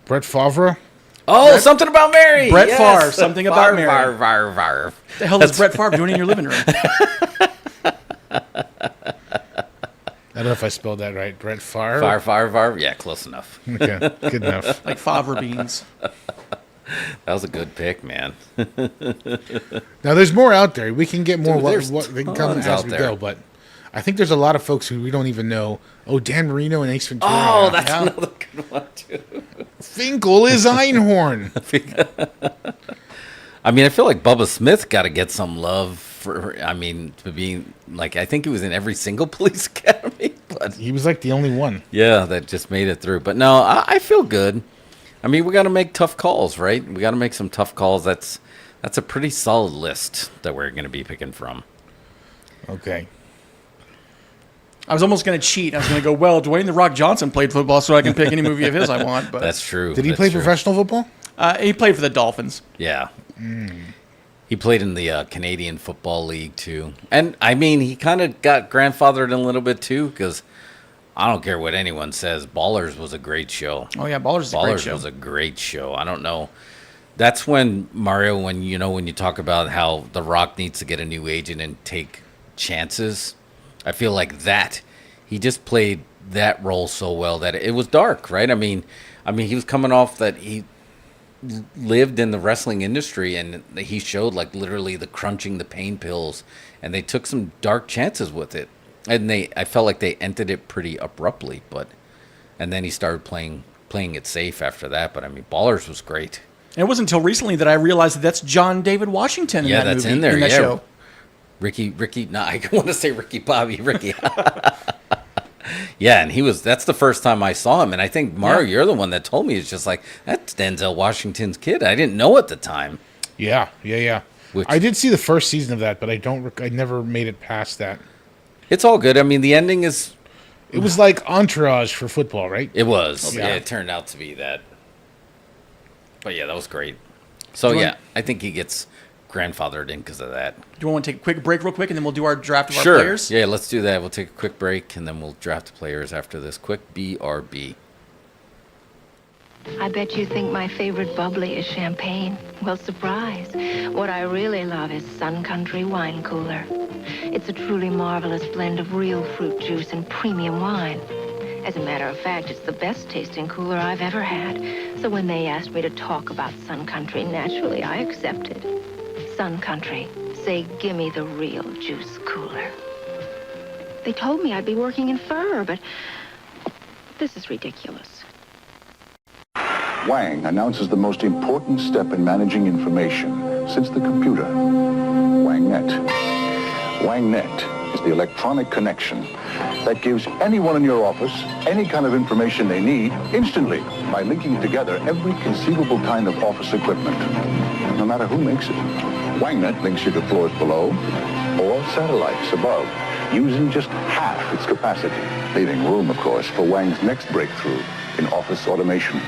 Brett Favre. Oh, something about Mary. Brett Yes. Favre, something about Mary. Favre. What the hell is Brett Favre doing in your living room? I don't know if I spelled that right. Brett Favre. Favre. Yeah, close enough. Okay, good enough. Like Favre beans. That was a good pick, man. Now there's more out there. We can get more. Dude, there's They can come tons as out we there. go, but I think there's a lot of folks who we don't even know. Oh, Dan Marino and Ace Ventura. Oh, that's Yeah. another good one too. Finkel is Einhorn. I mean, I feel like Bubba Smith got to get some love for. I mean, to be like, I think he was in every single Police Academy, but He was like the only one. yeah, that just made it through. But no, I feel good. I mean, we got to make tough calls, right? We got to make some tough calls. That's a pretty solid list that we're going to be picking from. Okay. I was almost going to cheat. I was going to go, well, Dwayne The Rock Johnson played football, so I can pick any movie of his I want. But That's true. Did he play professional football? He played for the Dolphins. Yeah. He played in the Canadian Football League, too. And, I mean, he kind of got grandfathered in a little bit, too, because I don't care what anyone says. Ballers was a great show. Oh, yeah, Ballers is a great show. Ballers was a great show. I don't know. That's when, Mario, when you talk about how The Rock needs to get a new agent and take chances, I feel like that. He just played that role so well that it was dark, right? I mean, he was coming off that he lived in the wrestling industry, and he showed like literally the crunching the pain pills, and they took some dark chances with it, and I felt like they ended it pretty abruptly, and then he started playing it safe after that. But I mean, Ballers was great. And it wasn't until recently that I realized that that's John David Washington in that movie. Yeah, that's in there. In that show. Ricky. No, I want to say Ricky Bobby. Ricky. Yeah, and that's the first time I saw him, and I think Mario, you're the one that told me. It's just like, that's Denzel Washington's kid. I didn't know at the time. Yeah. I did see the first season of that, but I never made it past that. It's all good. I mean, the ending is. It was like Entourage for football, right? It was. Yeah, it turned out to be that. But yeah, that was great. So I think he gets grandfathered in because of that. Do you want to take a quick break real quick, and then we'll do our draft of our players? Sure. Yeah, let's do that. We'll take a quick break, and then we'll draft the players after this quick BRB. I bet you think my favorite bubbly is champagne. Well, surprise. What I really love is Sun Country Wine Cooler. It's a truly marvelous blend of real fruit juice and premium wine. As a matter of fact, it's the best tasting cooler I've ever had. So when they asked me to talk about Sun Country, naturally I accepted. Sun Country, say, gimme the real juice cooler. They told me I'd be working in fur, but this is ridiculous. Wang announces the most important step in managing information since the computer. WangNet. WangNet is the electronic connection that gives anyone in your office any kind of information they need instantly by linking together every conceivable kind of office equipment, no matter who makes it. WangNet links you to floors below or satellites above, using just half its capacity, leaving room, of course, for Wang's next breakthrough in office automation.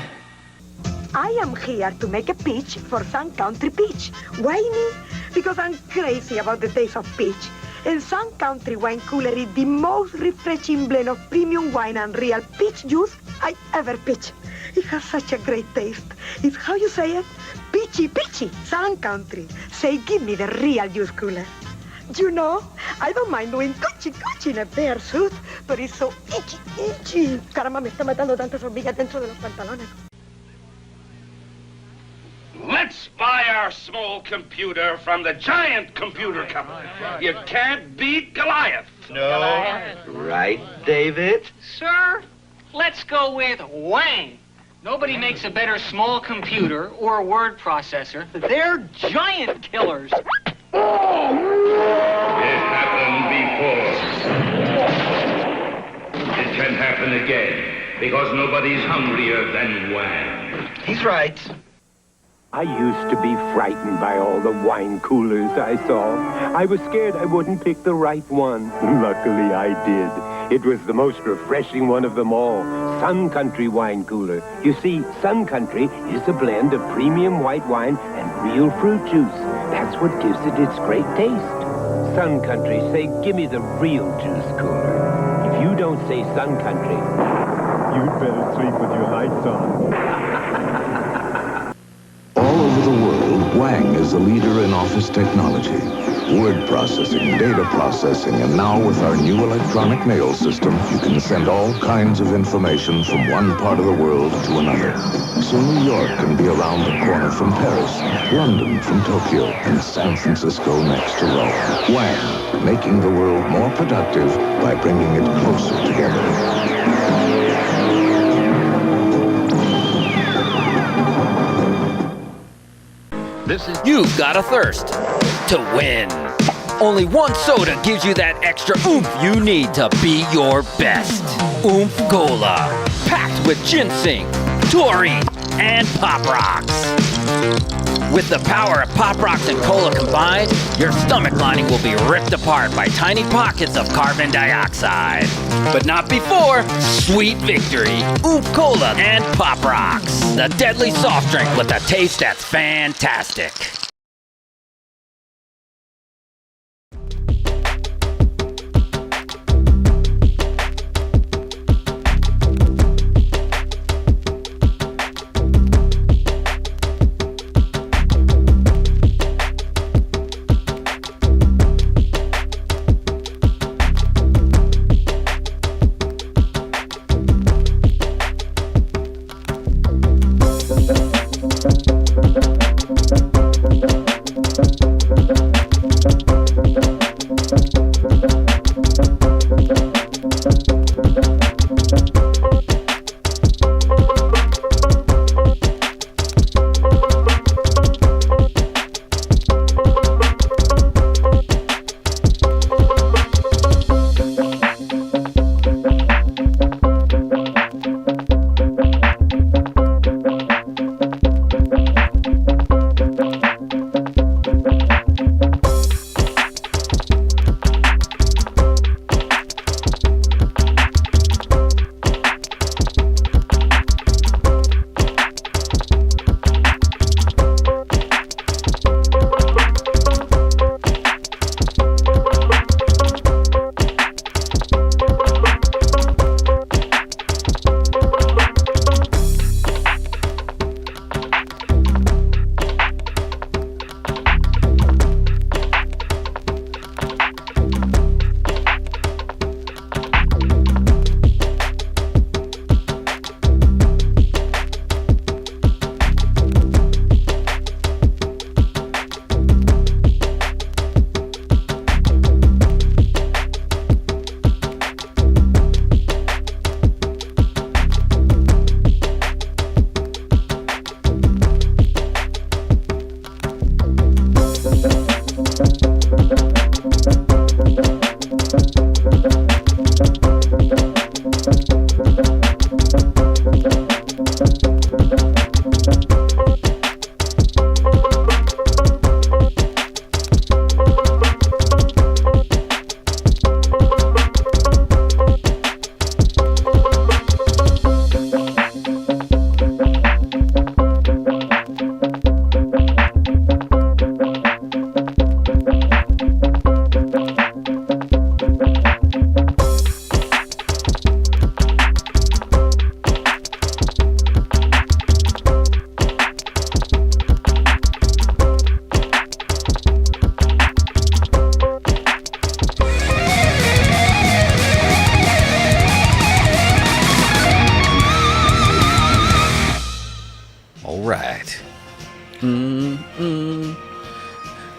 I am here to make a pitch for Sun Country Peach. Why me? Because I'm crazy about the taste of peach. And Sun Country Wine Cooler is the most refreshing blend of premium wine and real peach juice I ever pitched. It has such a great taste. It's how you say it? Peachy, peachy. Sun Country. Say, give me the real juice cooler. You know, I don't mind doing cuchi in a bear suit, but it's so itchy. Caramba, me está matando tantas hormigas dentro de los pantalones. Let's buy our small computer from the giant computer company. You can't beat Goliath. No. Goliath. Right, David? Sir, let's go with Wang. Nobody makes a better small computer or word processor. They're giant killers. It happened before. It can happen again, because nobody's hungrier than Wang. He's right. I used to be frightened by all the wine coolers I saw. I was scared I wouldn't pick the right one. Luckily, I did. It was the most refreshing one of them all, Sun Country Wine Cooler. You see, Sun Country is a blend of premium white wine and real fruit juice. That's what gives it its great taste. Sun Country, say, give me the real juice cooler. If you don't say Sun Country, you'd better sleep with your lights on. All over the world, Wang is a leader in office technology. Word processing, data processing, and now with our new electronic mail system, you can send all kinds of information from one part of the world to another. So New York can be around the corner from Paris, London from Tokyo, and San Francisco next to Rome. Wang, making the world more productive by bringing it closer together. You've got a thirst to win. Only one soda gives you that extra oomph you need to be your best. Oomph Cola, packed with ginseng, taurine, and pop rocks. With the power of Pop Rocks and cola combined, your stomach lining will be ripped apart by tiny pockets of carbon dioxide. But not before Sweet Victory, Oomph Cola, and Pop Rocks. The deadly soft drink with a taste that's fantastic.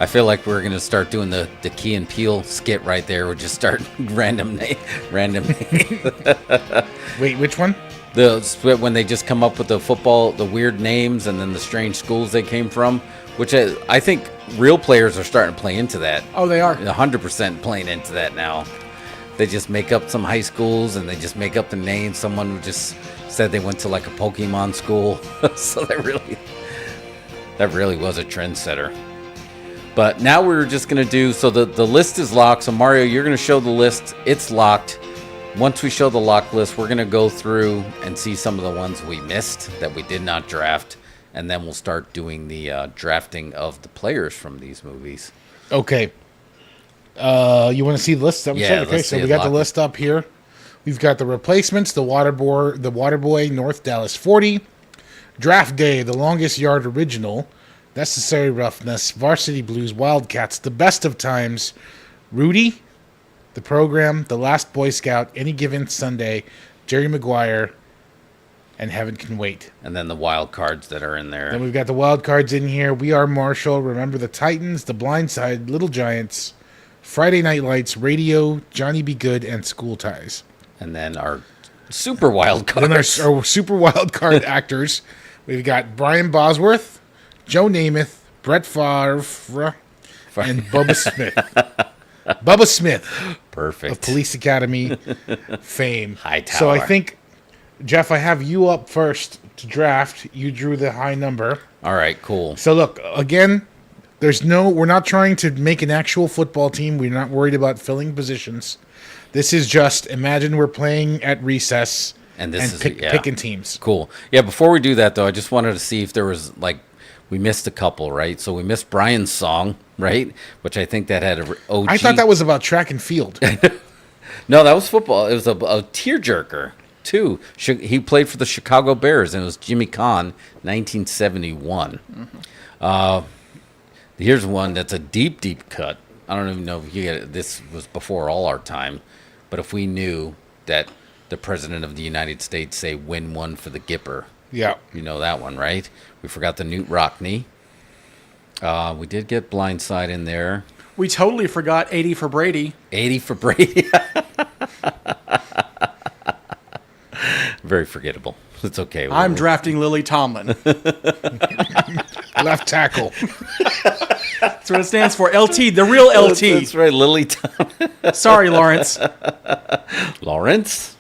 I feel like we're gonna start doing the Key and Peele skit right there. We'll just start random name. Wait, which one? When they just come up with the weird names and then the strange schools they came from, which I think real players are starting to play into that. Oh, they are 100% playing into that now. They just make up some high schools and they just make up the names. Someone just said they went to like a Pokemon school, so that really was a trendsetter. But now we're just going to do, so the list is locked. So Mario, you're going to show the list. It's locked. Once we show the locked list, we're going to go through and see some of the ones we missed that we did not draft. And then we'll start doing the drafting of the players from these movies. Okay. You want to see the list? Yeah, okay, so we got the list up here. We've got the replacements, the Waterboy, North Dallas 40, Draft Day, The Longest Yard Original, Necessary Roughness, Varsity Blues, Wildcats, The Best of Times, Rudy, The Program, The Last Boy Scout, Any Given Sunday, Jerry Maguire, and Heaven Can Wait. And then the wild cards that are in there. Then we've got the wild cards in here. We Are Marshall, Remember the Titans, The Blind Side, Little Giants, Friday Night Lights, Radio, Johnny Be Good, and School Ties. And then our super wild cards. Then our super wild card actors. We've got Brian Bosworth, Joe Namath, Brett Favre, and Bubba Smith. Bubba Smith. Perfect. Of Police Academy fame. Hightower. So I think Jeff, I have you up first to draft. You drew the high number. All right, cool. So look, again, we're not trying to make an actual football team. We're not worried about filling positions. This is just, imagine we're playing at recess and picking teams. Cool. Yeah, before we do that, though, I just wanted to see if there was, we missed a couple, right? So we missed Brian's song, right? Which I think that had a OG. I thought that was about track and field. No, that was football. It was a tearjerker, too. He played for the Chicago Bears, and it was Jimmy Kahn, 1971. Mm-hmm. Here's one that's a deep, deep cut. I don't even know if you get it. This was before all our time. But if we knew that the President of the United States say win one for the Gipper. Yeah. You know that one, right? We forgot the Newt Rockney. We did get Blindside in there. We totally forgot 80 for Brady. 80 for Brady. Very forgettable. It's okay. I'm drafting Lily Tomlin. Left tackle. That's what it stands for. LT, the real LT. That's right, Lily Tomlin. Sorry, Lawrence. Lawrence?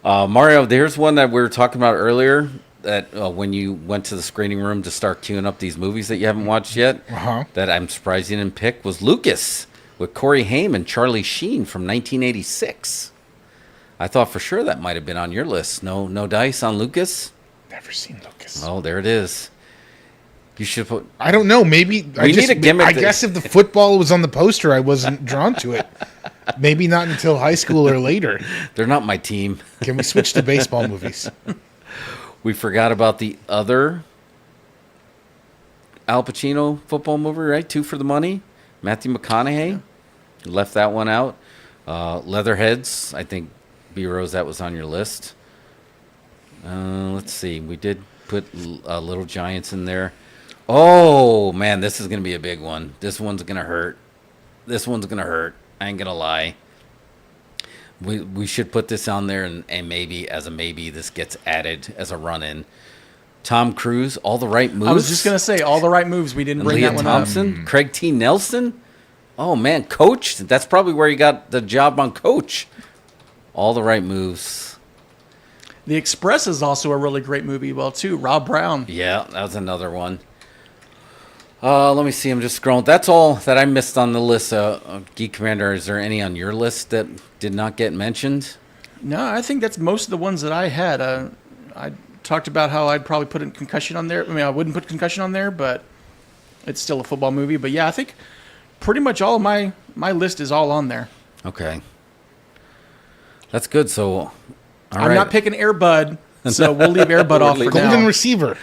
Mario, there's one that we were talking about earlier that when you went to the screening room to start queuing up these movies that you haven't watched yet, that I'm surprised you didn't pick, was Lucas with Corey Haim and Charlie Sheen from 1986. I thought for sure that might have been on your list. No dice on Lucas? Never seen Lucas. Oh, there it is. You should put... I don't know. Maybe... need a gimmick. I guess if the football was on the poster, I wasn't drawn to it. Maybe not until high school or later. They're not my team. Can we switch to baseball movies? We forgot about the other Al Pacino football movie, right? Two for the Money. Matthew McConaughey. Left that one out. Leatherheads. I think, B-Rose, that was on your list. Let's see. We did put Little Giants in there. Oh, man, this is going to be a big one. This one's going to hurt. I ain't going to lie. We should put this on there, and maybe, as a maybe, this gets added as a run-in. Tom Cruise, All the Right Moves. I was just going to say, All the Right Moves. We didn't bring Leah that one Thompson, up. Craig T. Nelson. Oh, man, Coach. That's probably where he got the job on Coach. All the Right Moves. The Express is also a really great movie, too. Rob Brown. Yeah, that was another one. Let me see. I'm just scrolling. That's all that I missed on the list. Geek Commander, is there any on your list that did not get mentioned? No, I think that's most of the ones that I had. I talked about how I'd probably put Concussion on there. I mean, I wouldn't put Concussion on there, but it's still a football movie. But yeah, I think pretty much all of my list is all on there. Okay. That's good. So, I'm not picking Air Bud, so we'll leave Air Bud off for now. Golden Receiver.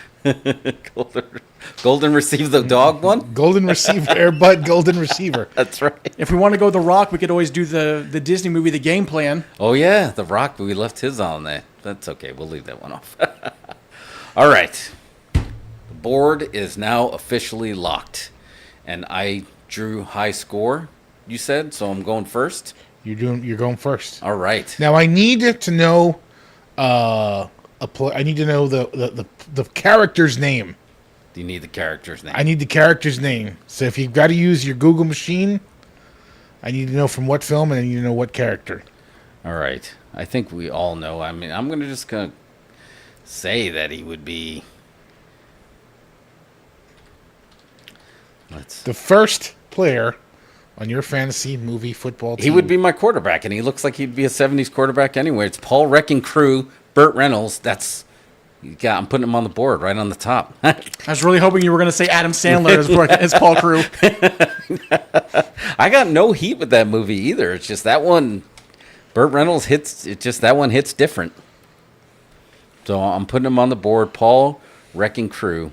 Golden Receive the dog one? Golden Receiver. Air Bud Golden Receiver. That's right. If we want to go The Rock, we could always do the Disney movie, The Game Plan. Oh, yeah. The Rock, we left his on there. That's okay. We'll leave that one off. All right. The board is now officially locked. And I drew high score, you said, so I'm going first? You're going first. All right. Now I need to know I need to know the character's name. Do you need the character's name? I need the character's name. So if you've got to use your Google machine, I need to know from what film and I need to know what character. All right. I think we all know. I mean, I'm going to just say that he would be... The first player on your fantasy movie football team. He would be my quarterback, and he looks like he'd be a 70s quarterback anyway. It's Paul Wrecking Crew, Burt Reynolds. I'm putting him on the board right on the top. I was really hoping you were going to say Adam Sandler as Paul Crew. I got no heat with that movie either. It's just that one, Burt Reynolds that one hits different. So I'm putting him on the board. Paul Wrecking Crew,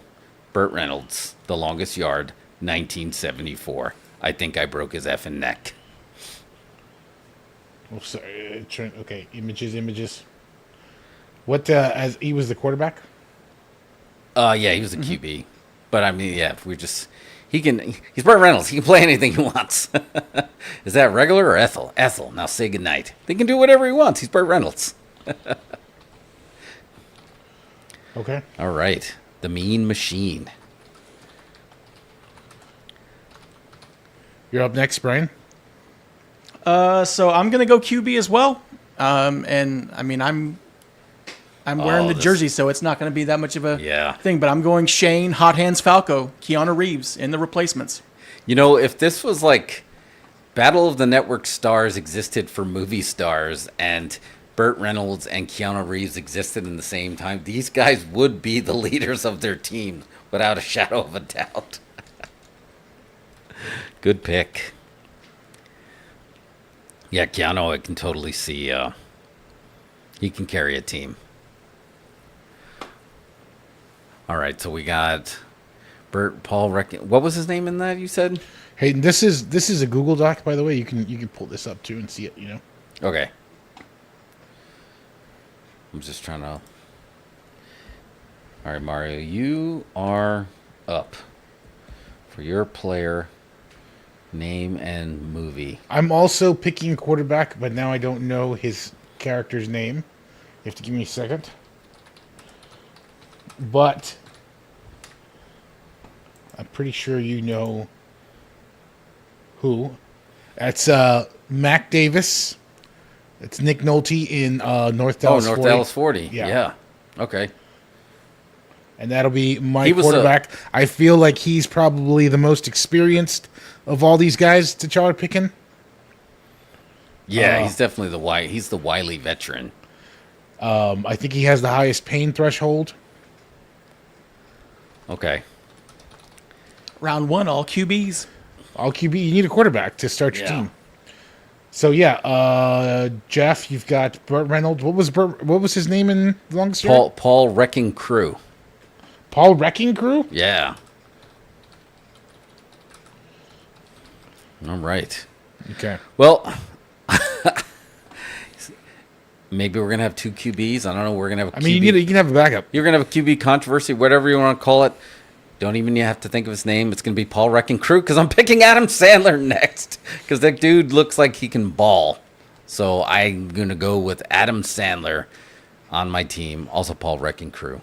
Burt Reynolds, The Longest Yard, 1974. I think I broke his effing neck. Oh, sorry. Okay, images. What? As he was the quarterback? Yeah, he was a QB. But I mean, yeah, he's Burt Reynolds. He can play anything he wants. Is that regular or Ethel? Ethel. Now say goodnight. He can do whatever he wants. He's Burt Reynolds. Okay. All right. The Mean Machine. You're up next, Brian. So I'm going to go QB as well. And I mean, I'm I'm wearing the jersey, so it's not going to be that much of a Yeah. thing. But I'm going Shane, Hot Hands Falco, Keanu Reeves in the replacements. You know, if this was like Battle of the Network stars existed for movie stars and Burt Reynolds and Keanu Reeves existed in the same time, these guys would be the leaders of their team without a shadow of a doubt. Good pick. Yeah, Keanu, I can totally see. He can carry a team. All right, so we got Paul. What was his name in that? You said. Hey, this is a Google Doc, by the way. You can pull this up too and see it. You know. Okay. I'm just trying to. All right, Mario, you are up for your player name and movie. I'm also picking quarterback, but now I don't know his character's name. You have to give me a second. But I'm pretty sure you know who. That's Mac Davis. It's Nick Nolte in North Dallas 40. Dallas 40. Yeah. Okay. And that'll be my quarterback. I feel like he's probably the most experienced of all these guys that y'all are picking. Yeah, he's definitely he's the wily veteran. I think he has the highest pain threshold. Okay. Round 1, all QBs. All QB. You need a quarterback to start your team. So yeah, Jeff, you've got Burt Reynolds. What was his name in the longest year? Paul Wrecking Crew. Paul Wrecking Crew? Yeah. All right. Okay. Well, maybe we're gonna have two QBs. I don't know. We're gonna have. You can have a backup. You're gonna have a QB controversy, whatever you want to call it. Don't even have to think of his name. It's gonna be Paul Wrecking Crew because I'm picking Adam Sandler next because that dude looks like he can ball. So I'm gonna go with Adam Sandler on my team. Also, Paul Wrecking Crew.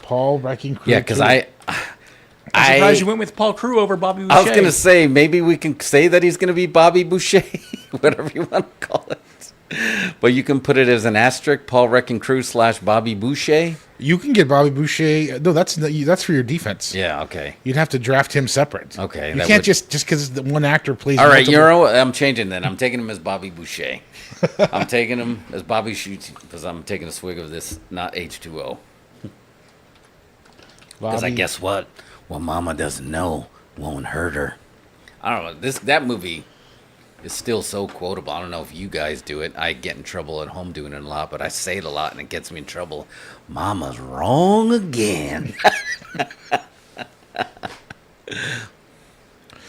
Paul Wrecking Crew. Yeah, because I'm surprised you went with Paul Crew over Bobby Boucher. I was going to say, maybe we can say that he's going to be Bobby Boucher, whatever you want to call it. But you can put it as an asterisk, Paul Wrecking Crew / Bobby Boucher. You can get Bobby Boucher. No, that's for your defense. Yeah, okay. You'd have to draft him separate. Okay. You can't just because the one actor plays. All right, I'm changing that. I'm taking him as Bobby Boucher. I'm taking him as Bobby Shoots because I'm taking a swig of this, not H2O. Because I guess what Mama doesn't know won't hurt her. I don't know. That movie is still so quotable. I don't know if you guys do it. I get in trouble at home doing it a lot, but I say it a lot and it gets me in trouble. Mama's wrong again.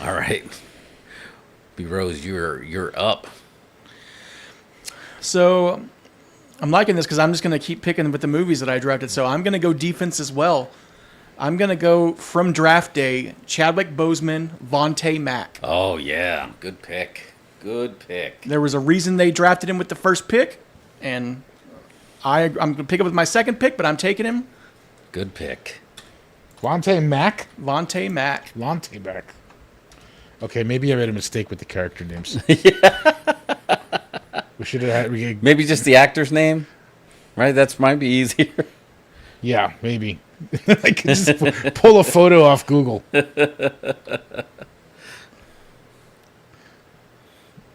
All right, B Rose, you're up. So I'm liking this because I'm just going to keep picking with the movies that I drafted. So I'm going to go defense as well. I'm going to go from draft day, Chadwick Boseman, Vontae Mack. Oh, yeah. Good pick. Good pick. There was a reason they drafted him with the first pick, and I'm going to pick up with my second pick, but I'm taking him. Good pick. Vontae Mack? Vontae Mack. Vontae Mack. Okay, maybe I made a mistake with the character names. Yeah. We should have had... Maybe just the actor's name, right? That might be easier. Yeah, maybe. I can just pull a photo off Google.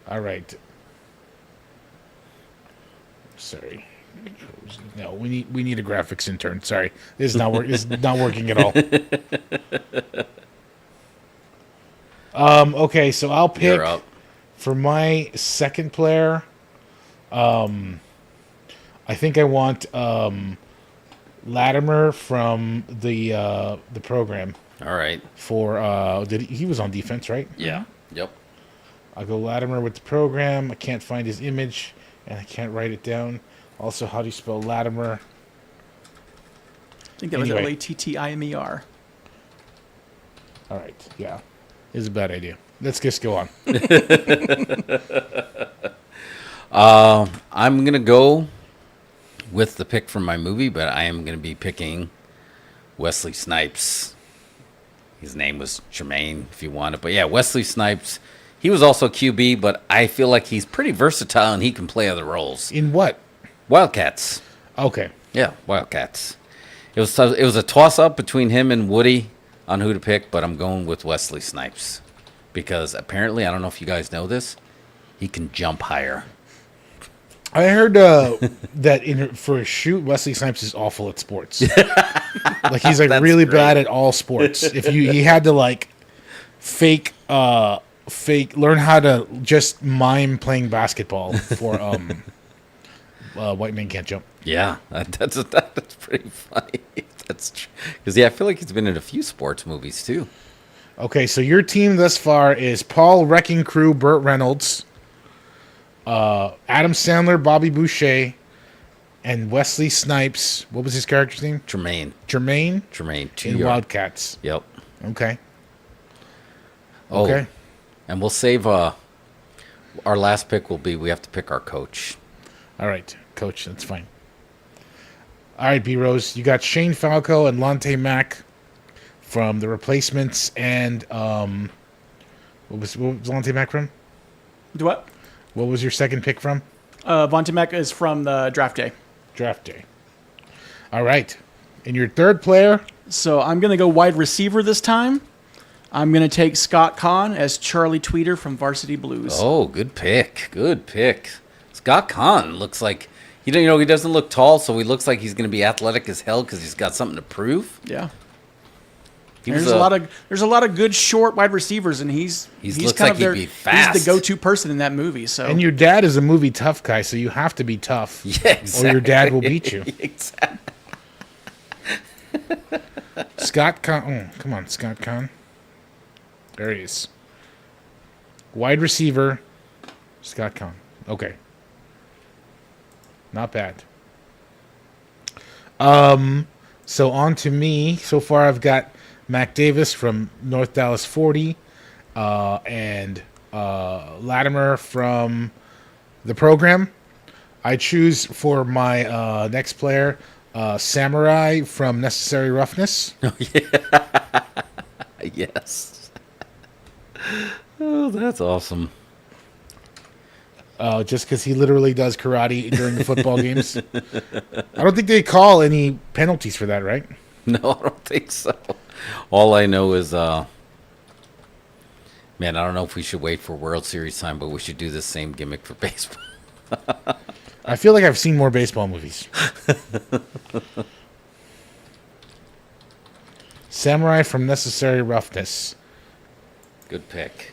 All right. Sorry. No, we need a graphics intern. Sorry, this is not working. This is not working at all. Okay, so I'll pick for my second player. I think I want Latimer from the program. All right. For he was on defense, right? Yeah. Yep. I'll go Latimer with the program. I can't find his image, and I can't write it down. Also, how do you spell Latimer? I think that was Lattimer. All right. Yeah. It's a bad idea. Let's just go on. I'm going to go with the pick from my movie, but I am going to be picking Wesley Snipes. His name was Jermaine, if you want it. But yeah, Wesley Snipes. He was also QB, but I feel like he's pretty versatile and he can play other roles. In what? Wildcats. Okay. Yeah, Wildcats. It was a toss-up between him and Woody on who to pick, but I'm going with Wesley Snipes. Because apparently, I don't know if you guys know this, he can jump higher. I heard that for a shoot, Wesley Snipes is awful at sports. Like he's like really great. bad at all sports. He had to like fake learn how to just mime playing basketball for White Man Can't Jump. Yeah, that's pretty funny. That's true. Because I feel like he's been in a few sports movies too. Okay, so your team thus far is Paul Wrecking Crew, Burt Reynolds, Adam Sandler, Bobby Boucher, and Wesley Snipes. What was his character's name? Jermaine. In Wildcats. Yep. Okay. Oh, Okay. and we'll save our last pick will be we have to pick our coach. All right, coach, that's fine. All right, B-Rose, you got Shane Falco and Lonte Mack from The Replacements, and what was Lonte Mack from? Do what? What was your second pick from? Vontae Mack is from the Draft Day. Draft Day. All right. And your third player? So I'm going to go wide receiver this time. I'm going to take Scott Conn as Charlie Tweeter from Varsity Blues. Oh, good pick. Good pick. Scott Conn looks like he doesn't look tall, so he looks like he's going to be athletic as hell because he's got something to prove. Yeah. He There's was a lot of good short wide receivers, and he's looks kind like of their, he'd be fast. He's the go-to person in that movie. So And your dad is a movie tough guy, so you have to be tough. Yeah, exactly. Or your dad will beat you. Exactly. Scott Conn. Oh, come on, Scott Conn. There he is. Wide receiver, Scott Conn. Okay. Not bad. So on to me. So far I've got Mac Davis from North Dallas 40, and Latimer from The Program. I choose for my next player Samurai from Necessary Roughness. Oh, yeah. Yes. Oh, that's awesome. Just because he literally does karate during the football games. I don't think they call any penalties for that, right? No, I don't think so. All I know is, man, I don't know if we should wait for World Series time, but we should do the same gimmick for baseball. I feel like I've seen more baseball movies. Samurai from Necessary Roughness. Good pick.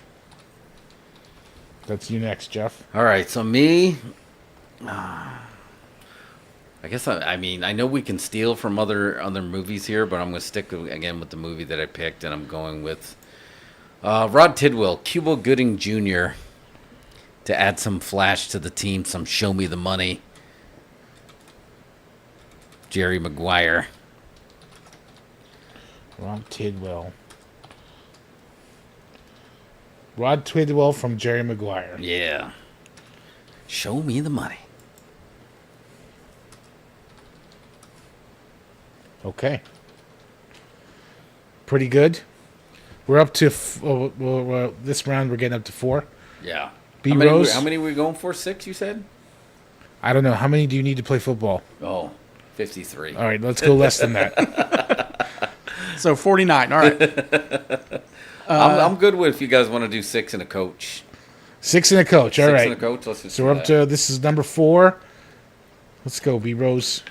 That's you next, Jeff. All right, so me, I guess I mean I know we can steal from other movies here, but I'm going to stick again with the movie that I picked, and I'm going with Rod Tidwell, Cuba Gooding Jr. to add some flash to the team, some show me the money. Jerry Maguire. Rod Tidwell. Rod Tidwell from Jerry Maguire. Yeah. Show me the money. Okay. Pretty good. We're up to this round. We're getting up to 4. Yeah. B How many, Rose. how many are we going for? 6, you said? I don't know. How many do you need to play football? Oh, 53. All right, let's go less than that. So 49. All right. I'm good with if you guys want to do 6 and a coach. 6 and a coach. All 6 right. and a coach. Let's just So do we're up that. to this is number 4. Let's go, B Rose.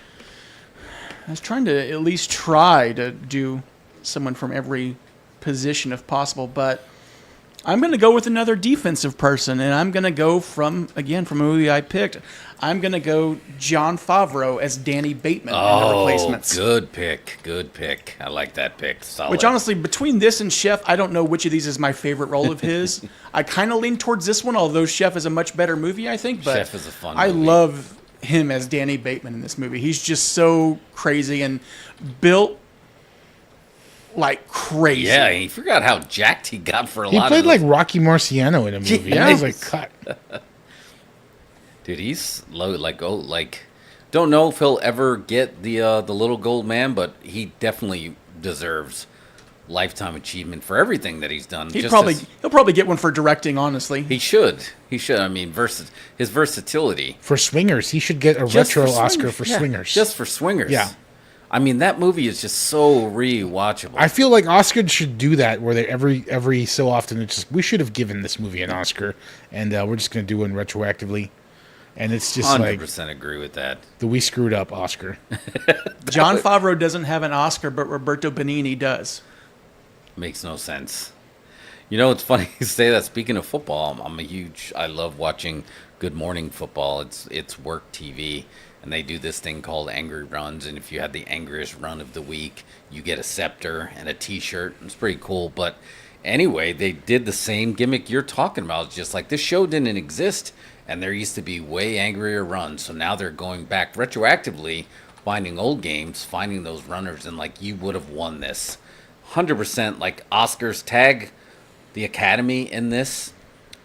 I was trying to at least try to do someone from every position if possible, but I'm going to go with another defensive person, and I'm going to go from a movie I picked. I'm going to go Jon Favreau as Danny Bateman in The Replacements. Good pick. Good pick. I like that pick. Solid. Which, honestly, between this and Chef, I don't know which of these is my favorite role of his. I kind of lean towards this one, although Chef is a much better movie, I think. But Chef is a fun I movie. love him as Danny Bateman in this movie. He's just so crazy and built like crazy. Yeah, he forgot how jacked he got for a He lot played of like Rocky Marciano in a movie. I was like, cut. Dude, he's low. Don't know if he'll ever get the little gold man, but he definitely deserves lifetime achievement for everything that he's done. He'll probably get one for directing. Honestly, he should. He should. I mean, his versatility for Swingers, he should get a retro Oscar for Swingers. Just for Swingers. Yeah. I mean, that movie is just so rewatchable. I feel like Oscars should do that, where they every so often it's just, we should have given this movie an Oscar, and we're just going to do it retroactively. And it's just 100% agree with that. The We Screwed Up Oscar. Jon Favreau doesn't have an Oscar, but Roberto Benigni does. Makes no sense. You know, it's funny you say that. Speaking of football, I love watching Good Morning Football. It's work TV, and they do this thing called Angry Runs, and if you had the angriest run of the week, you get a scepter and a T-shirt. It's pretty cool, but anyway, they did the same gimmick you're talking about. It's just like this show didn't exist, and there used to be way angrier runs, so now they're going back retroactively, finding old games, finding those runners, and like, you would have won this. 100% like Oscars tag the Academy in this.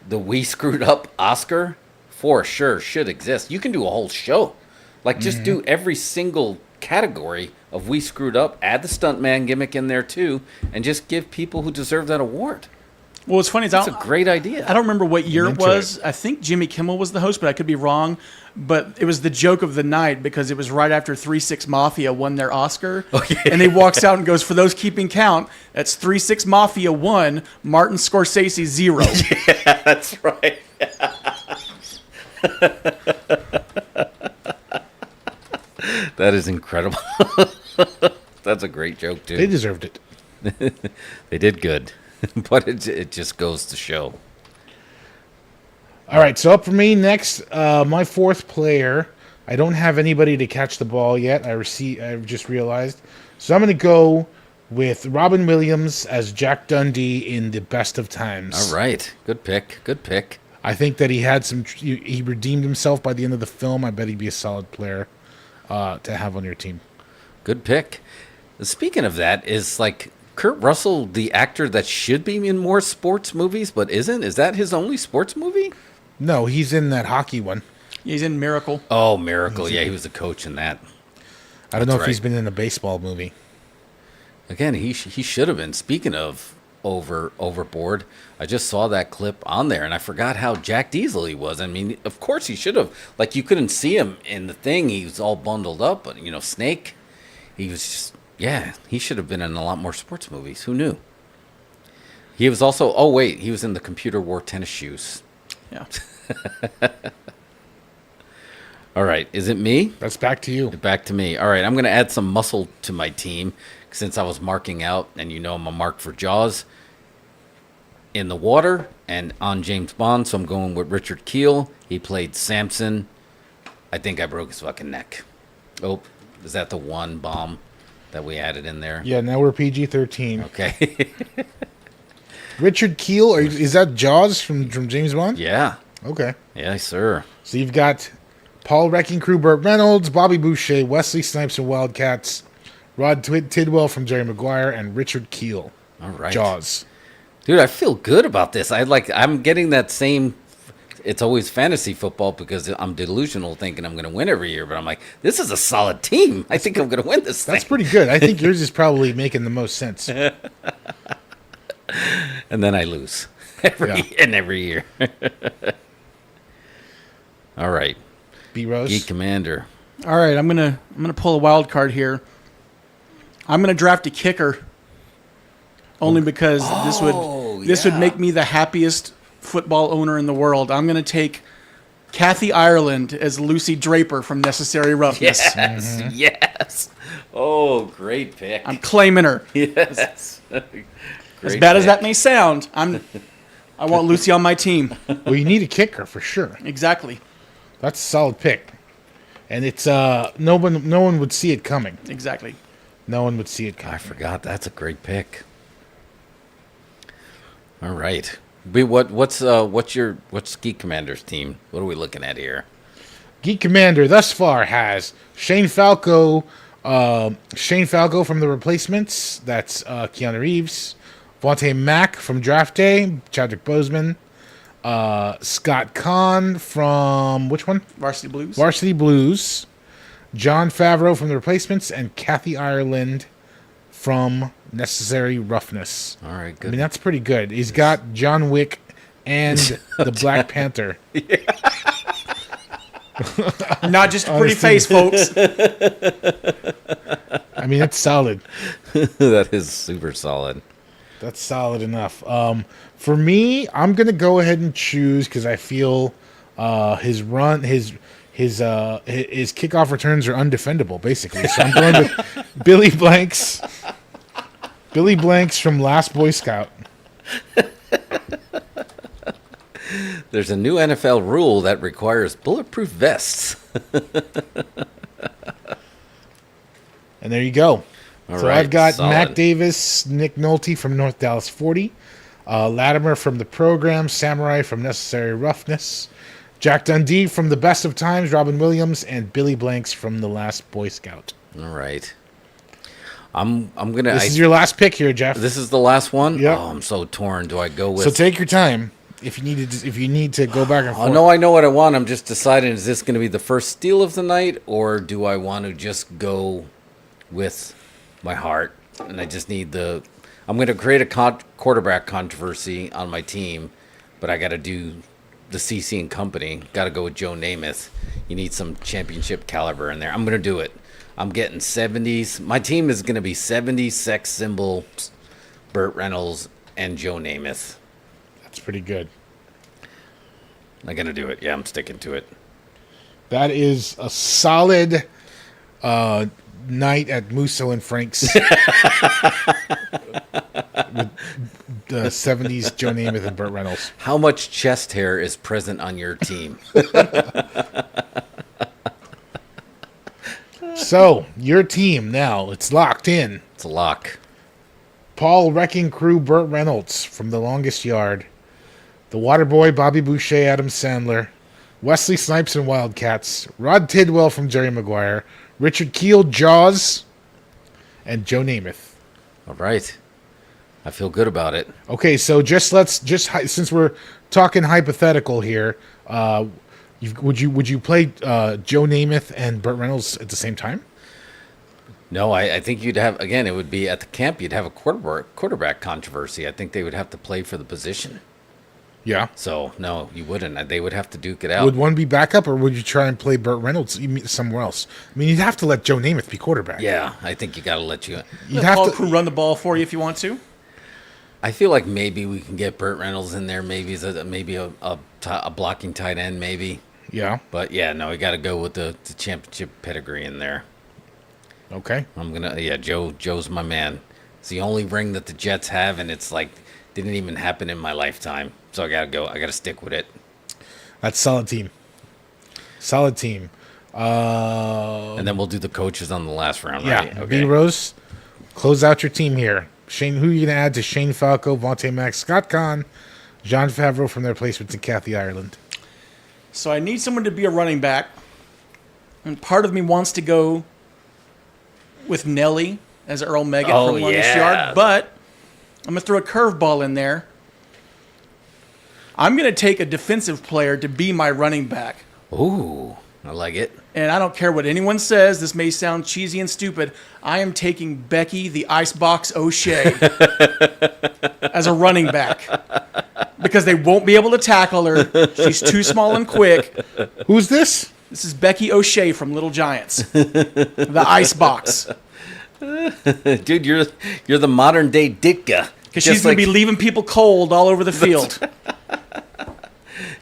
The We Screwed Up Oscar, for sure, should exist. You can do a whole show. Like, just do every single category of We Screwed Up, add the stuntman gimmick in there too, and just give people who deserve that award. Well, what's funny is that's a great idea. I don't remember what year it was. I think Jimmy Kimmel was the host, but I could be wrong. But it was the joke of the night because it was right after 3-6 Mafia won their Oscar. Oh, yeah. And he walks out and goes, for those keeping count, that's 3-6 Mafia 1, Martin Scorsese 0. Yeah, that's right. That is incredible. That's a great joke, too. They deserved it. They did good. But it just goes to show. All right, so up for me next, my fourth player. I don't have anybody to catch the ball yet. I've just realized. So I'm going to go with Robin Williams as Jack Dundee in The Best of Times. All right. Good pick. Good pick. I think that he redeemed himself by the end of the film. I bet he'd be a solid player to have on your team. Good pick. Speaking of that, is like Kurt Russell the actor that should be in more sports movies but isn't? Is that his only sports movie? No, he's in that hockey one. He's in Miracle. Oh, Miracle. Yeah, he was the coach in that. I don't know if he's been in a baseball movie. Again, he should have been. Speaking of overboard, I just saw that clip on there, and I forgot how Jack Diesel he was. I mean, of course he should have. Like, you couldn't see him in the thing. He was all bundled up. But, Snake, he was just... Yeah, he should have been in a lot more sports movies. Who knew? He was also... Oh, wait. He was in The Computer Wore Tennis Shoes. Yeah. All right. Is it me? That's back to you. Back to me. All right. I'm going to add some muscle to my team since I was marking out, and I'm a mark for Jaws, in the water, and on James Bond, so I'm going with Richard Kiel. He played Samson. I think I broke his fucking neck. Oh, is that the one bomb that we added in there? Yeah, now we're PG-13. Okay. Richard Kiel, is that Jaws from James Bond? Yeah. Okay. Yes, sir. So you've got Paul Wrecking Crew, Burt Reynolds, Bobby Boucher, Wesley Snipes from Wildcats, Rod Tidwell from Jerry Maguire, and Richard Kiel. All right. Jaws. Dude, I feel good about this. I'm getting that same... It's always fantasy football because I'm delusional thinking I'm going to win every year. But I'm like, this is a solid team. I think I'm going to win this thing. That's pretty good. I think yours is probably making the most sense. And then I lose every year. All right. B-Rose. Geek Commander. All right, I'm gonna pull a wild card here. I'm gonna draft a kicker. Only because this would make me the happiest football owner in the world. I'm going to take Kathy Ireland as Lucy Draper from Necessary Roughness. Yes, yes. Oh, great pick. I'm claiming her. Yes. As bad as that may sound, I want Lucy on my team. Well, you need a kicker for sure. Exactly. That's a solid pick. And it's no one would see it coming. Exactly. No one would see it coming. I forgot. That's a great pick. All right. What's Geek Commander's team? What are we looking at here? Geek Commander thus far has Shane Falco from The Replacements. That's Keanu Reeves. Vontae Mack from Draft Day. Chadwick Boseman. Scott Kahn from which one? Varsity Blues. Varsity Blues. John Favreau from The Replacements, and Kathy Ireland from Necessary Roughness. All right, good. I mean, that's pretty good. He's got John Wick and the Black Panther. Not just a pretty face, folks. I mean, that's solid. That is super solid. That's solid enough. For me, I'm gonna go ahead and choose because I feel his kickoff returns are undefendable, basically. So I'm going with Billy Blanks. Billy Blanks from Last Boy Scout. There's a new NFL rule that requires bulletproof vests. And there you go. All so right, I've got solid. Mac Davis, Nick Nolte from North Dallas 40, Latimer from The Program, Samurai from Necessary Roughness, Jack Dundee from The Best of Times, Robin Williams, and Billy Blanks from The Last Boy Scout. All right. I'm gonna. This is your last pick here, Jeff. This is the last one. Yep. Oh, I'm so torn. Do I go with? So take your time if you need to go back and forth. Oh no, I know what I want. I'm just deciding: is this going to be the first steal of the night, or do I want to just go with my heart? And I just need the. I'm going to create a quarterback controversy on my team, but I got to do the CC and company. Got to go with Joe Namath. You need some championship caliber in there. I'm going to do it. I'm getting 70s. My team is going to be 70s, Sex Symbol, Burt Reynolds, and Joe Namath. That's pretty good. I'm going to do it. Yeah, I'm sticking to it. That is a solid night at Musso and Frank's. With the 70s Joe Namath and Burt Reynolds. How much chest hair is present on your team? So, your team now, it's locked in. It's a lock. Paul Wrecking Crew, Burt Reynolds from The Longest Yard. The Waterboy, Bobby Boucher, Adam Sandler. Wesley Snipes and Wildcats. Rod Tidwell from Jerry Maguire. Richard Keel, Jaws. And Joe Namath. All right. I feel good about it. Okay, so since we're talking hypothetical here, would you play Joe Namath and Burt Reynolds at the same time? No, I think you'd have, again, it would be at the camp, you'd have a quarterback controversy. I think they would have to play for the position. Yeah. So, no, you wouldn't. They would have to duke it out. Would one be backup, or would you try and play Burt Reynolds somewhere else? I mean, you'd have to let Joe Namath be quarterback. Yeah, I think you got to let You'd have to run the ball for you if you want to. I feel like maybe we can get Burt Reynolds in there. Maybe as a blocking tight end, maybe. Yeah. But yeah, no, we got to go with the championship pedigree in there. Okay. Joe's my man. It's the only ring that the Jets have, and it's like didn't even happen in my lifetime. So I got to stick with it. That's solid team. Solid team. And then we'll do the coaches on the last round, yeah. right? Okay. B-Rose, close out your team here. Shane, who are you going to add to Shane Falco, Vontae Mack, Scott Kahn, John Favreau from their placements, and Kathy Ireland? So I need someone to be a running back. And part of me wants to go with Nelly as Earl Meggett from Longest Yard. But I'm going to throw a curveball in there. I'm going to take a defensive player to be my running back. Ooh, I like it. And I don't care what anyone says. This may sound cheesy and stupid. I am taking Becky the Icebox O'Shea as a running back. Because they won't be able to tackle her. She's too small and quick. Who's this? This is Becky O'Shea from Little Giants. The Icebox. Dude, you're the modern day Ditka. Because she's going to be leaving people cold all over the field.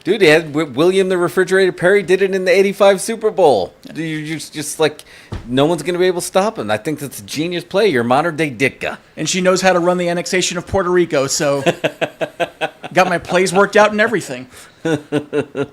Dude, they had William the Refrigerator Perry did it in the '85 Super Bowl. You're just like, no one's going to be able to stop him. I think that's a genius play. You're modern day Ditka. And she knows how to run the annexation of Puerto Rico, so got my plays worked out and everything.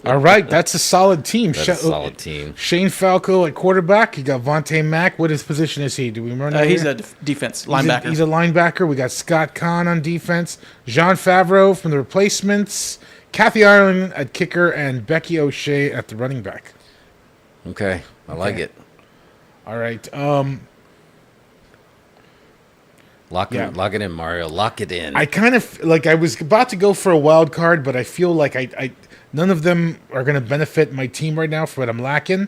All right, that's a solid team. That's a solid team. Shane Falco at quarterback. You got Vontae Mack. What his position is he? Do we remember? He's a defense linebacker. He's a linebacker. We got Scott Kahn on defense. Jean Favreau from the replacements. Kathy Ireland at kicker, and Becky O'Shea at the running back. Okay, I like it. All right. Lock it in, Mario. Lock it in. I kind of I was about to go for a wild card, but I feel like I none of them are going to benefit my team right now for what I'm lacking.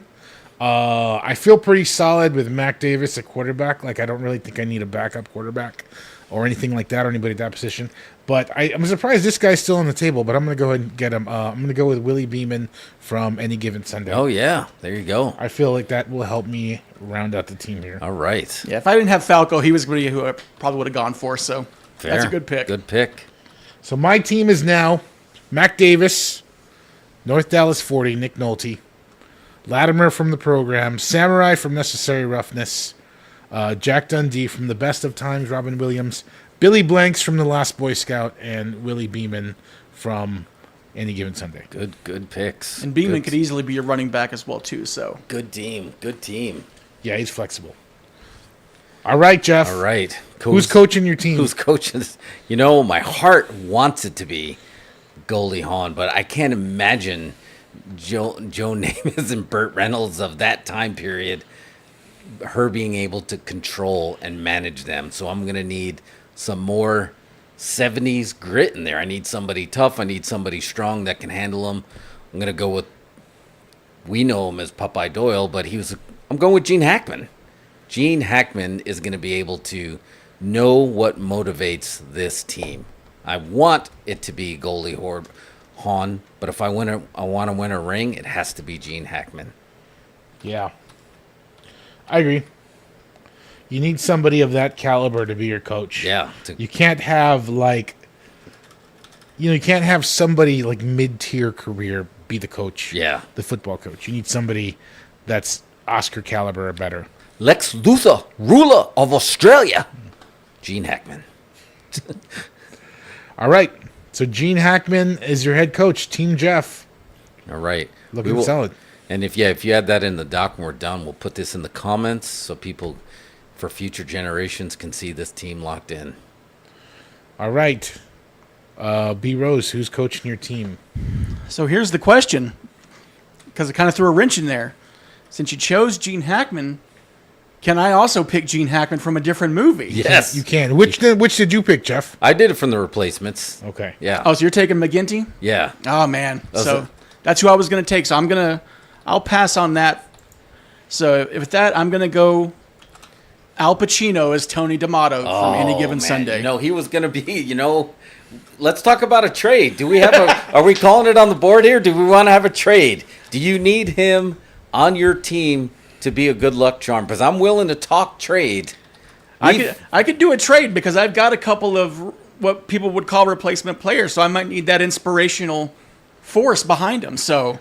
I feel pretty solid with Mac Davis at quarterback. Like, I don't really think I need a backup quarterback or anything like that, or anybody at that position. But I'm surprised this guy's still on the table, but I'm going to go ahead and get him. I'm going to go with Willie Beeman from Any Given Sunday. Oh, yeah. There you go. I feel like that will help me round out the team here. All right. Yeah, if I didn't have Falco, he was going to be who I probably would have gone for, so Fair. that's a good pick. Good pick. So my team is now Mac Davis, North Dallas 40, Nick Nolte, Latimer from the program, Samurai from Necessary Roughness, Jack Dundee from The Best of Times, Robin Williams, Billy Blanks from The Last Boy Scout, and Willie Beeman from Any Given Sunday. Good picks. And Beeman could easily be a running back as well, too. So Good team. Good team. Yeah, he's flexible. All right, Jeff. All right. Who's coaching your team? Who's coaching? You know, my heart wants it to be Goldie Hawn, but I can't imagine Joe Namath and Burt Reynolds of that time period, her being able to control and manage them. So I'm going to need some more 70s grit in there. I need somebody tough. I need somebody strong that can handle them. I'm going to go with, we know him as Popeye Doyle, but I'm going with Gene Hackman. Gene Hackman is going to be able to know what motivates this team. I want it to be Goldie Hawn, but if I want to win a ring, it has to be Gene Hackman. Yeah. I agree. You need somebody of that caliber to be your coach. Yeah. You can't have you can't have somebody like mid-tier career be the coach. Yeah. The football coach. You need somebody that's Oscar caliber or better. Lex Luthor, ruler of Australia. Gene Hackman. All right. So Gene Hackman is your head coach, Team Jeff. All right. Looking solid. And if you add that in the doc when we're done, we'll put this in the comments so people for future generations can see this team locked in. All right. B. Rose, who's coaching your team? So here's the question, because it kind of threw a wrench in there. Since you chose Gene Hackman, can I also pick Gene Hackman from a different movie? Yes. You can. Which did you pick, Jeff? I did it from The Replacements. Okay. Yeah. Oh, so you're taking McGinty? Yeah. Oh, man. That's who I was going to take. So I'll pass on that. So with that, I'm going to go Al Pacino as Tony D'Amato from Any Given Sunday. You know, he was going to be, let's talk about a trade. Do we have are we calling it on the board here? Do we want to have a trade? Do you need him on your team to be a good luck charm? Because I'm willing to talk trade. I could do a trade because I've got a couple of what people would call replacement players, so I might need that inspirational force behind them. So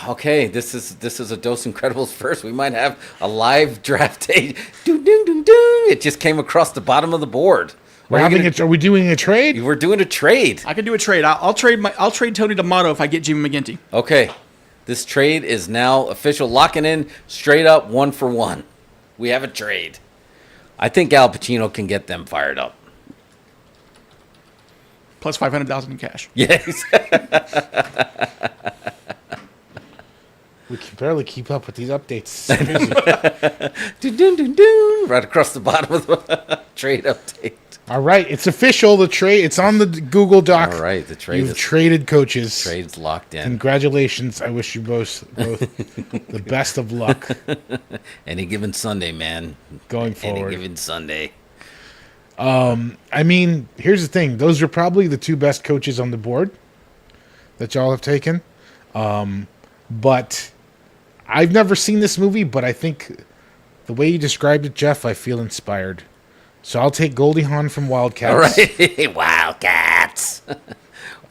okay, this is a Dose Incredibles first. We might have a live draft day. It just came across the bottom of the board. Are we doing a trade? We're doing a trade. I could do a trade. I'll trade Tony D'Amato if I get Jimmy McGinty. Okay. This trade is now official. Locking in straight up 1-for-1. We have a trade. I think Al Pacino can get them fired up. Plus $500,000 in cash. Yes. We can barely keep up with these updates. Right across the bottom of the trade update. All right, it's official. The trade. It's on the Google Doc. All right, the trade. You've traded coaches. Trade's locked in. Congratulations! I wish you both the best of luck. Any Given Sunday, man. Going forward. Any Given Sunday. I mean, here's the thing. Those are probably the two best coaches on the board that y'all have taken. But I've never seen this movie, but I think the way you described it, Jeff, I feel inspired. So I'll take Goldie Hawn from Wildcats. All right. Wildcats.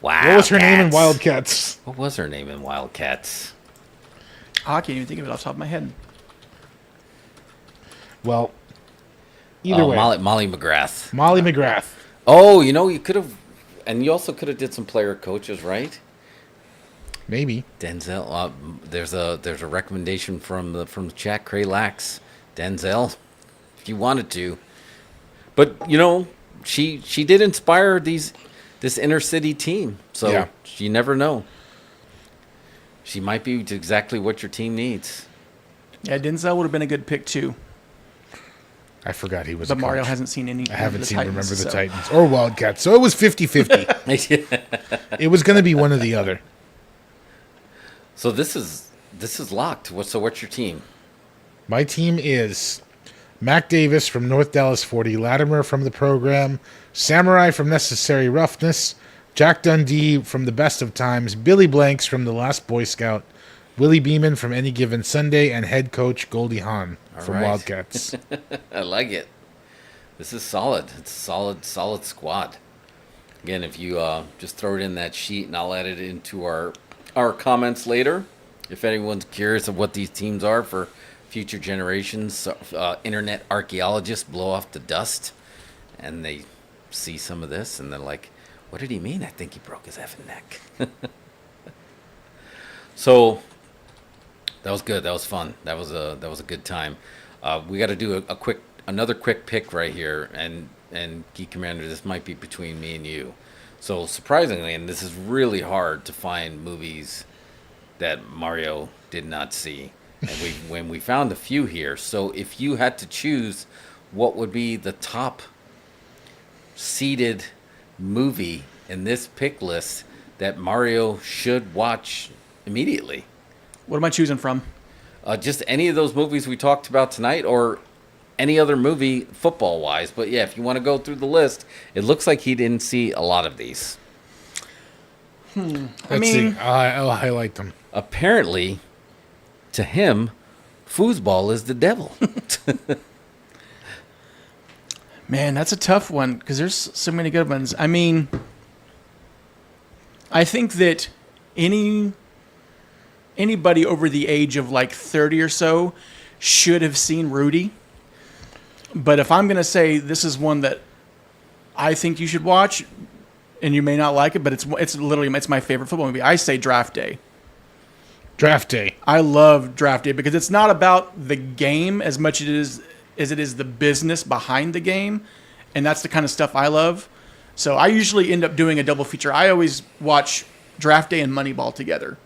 Wildcats. What was her name in Wildcats? What was her name in Wildcats? I can't even think of it off the top of my head. Well, either way. Molly McGrath. Molly McGrath. Oh, you could have, and you also could have did some player coaches, right? Maybe. Denzel. There's a recommendation from the chat. Cray Lax. Denzel, if you wanted to. But she did inspire this inner city team. So yeah. You never know. She might be exactly what your team needs. Yeah, Denzel would have been a good pick too. I forgot he was. But Mario hasn't seen any. I haven't seen Titans, Remember the Titans or Wildcats, so it was 50-50. It was going to be one or the other. So this is this is locked. So what's your team? My team is Mac Davis from North Dallas 40, Latimer from The Program, Samurai from Necessary Roughness, Jack Dundee from The Best of Times, Billy Blanks from The Last Boy Scout, Willie Beeman from Any Given Sunday, and head coach Goldie Hawn from Wildcats. I like it. This is solid. It's a solid squad. Again, if you just throw it in that sheet, and I'll add it into our comments later. If anyone's curious of what these teams are for future generations, internet archaeologists blow off the dust, and they see some of this, and they're like, what did he mean? I think he broke his effing neck. So that was good. That was fun. That was a good time. We got to do another quick pick right here, and Geek Commander, this might be between me and you. So surprisingly, and this is really hard to find movies that Mario did not see, and when we found a few here. So if you had to choose, what would be the top seeded movie in this pick list that Mario should watch immediately? What am I choosing from? Just any of those movies we talked about tonight, or any other movie football-wise. But yeah, if you want to go through the list, it looks like he didn't see a lot of these. I'll highlight them. Apparently, to him, foosball is the devil. Man, that's a tough one because there's so many good ones. I mean, I think that anybody over the age of like 30 or so should have seen Rudy. But if I'm going to say this is one that I think you should watch, and you may not like it, but it's my favorite football movie, I say Draft Day. Draft Day. I love Draft Day because it's not about the game as much as it is the business behind the game, and that's the kind of stuff I love. So I usually end up doing a double feature. I always watch Draft Day and Moneyball together,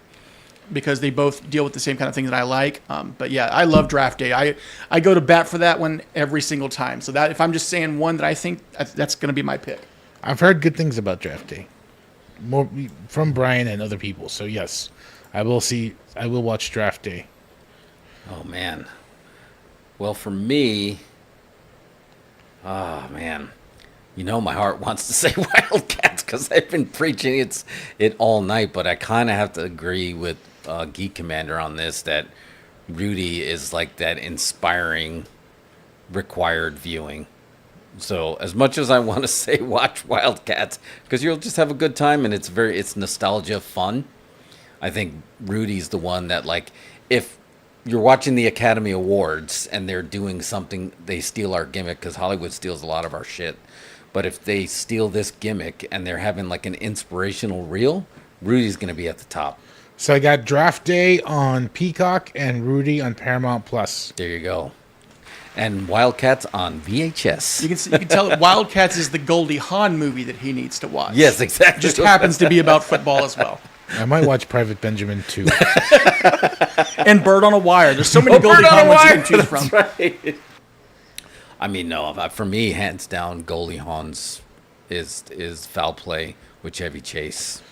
because they both deal with the same kind of things that I like. But yeah, I love Draft Day. I go to bat for that one every single time. So that if I'm just saying one that I think, that's going to be my pick. I've heard good things about Draft Day, more from Brian and other people. So yes, I will watch Draft Day. Oh man. Well, for me, man, my heart wants to say Wildcats because I've been preaching it all night, but I kind of have to agree with Geek Commander on this, that Rudy is like that inspiring required viewing. So as much as I want to say watch Wildcats because you'll just have a good time and it's nostalgia fun, I think Rudy's the one that, like, if you're watching the Academy Awards and they're doing something, they steal our gimmick because Hollywood steals a lot of our shit. But if they steal this gimmick and they're having like an inspirational reel, Rudy's going to be at the top. So I got Draft Day on Peacock and Rudy on Paramount Plus. There you go. And Wildcats on VHS. You can tell that Wildcats is the Goldie Hawn movie that he needs to watch. Yes, exactly. It just happens to be about football as well. I might watch Private Benjamin too. And Bird on a Wire. There's so many Goldie Hawn ones you can choose from. Right. I mean, no, for me, hands down, Goldie Hawn's is Foul Play with Chevy Chase.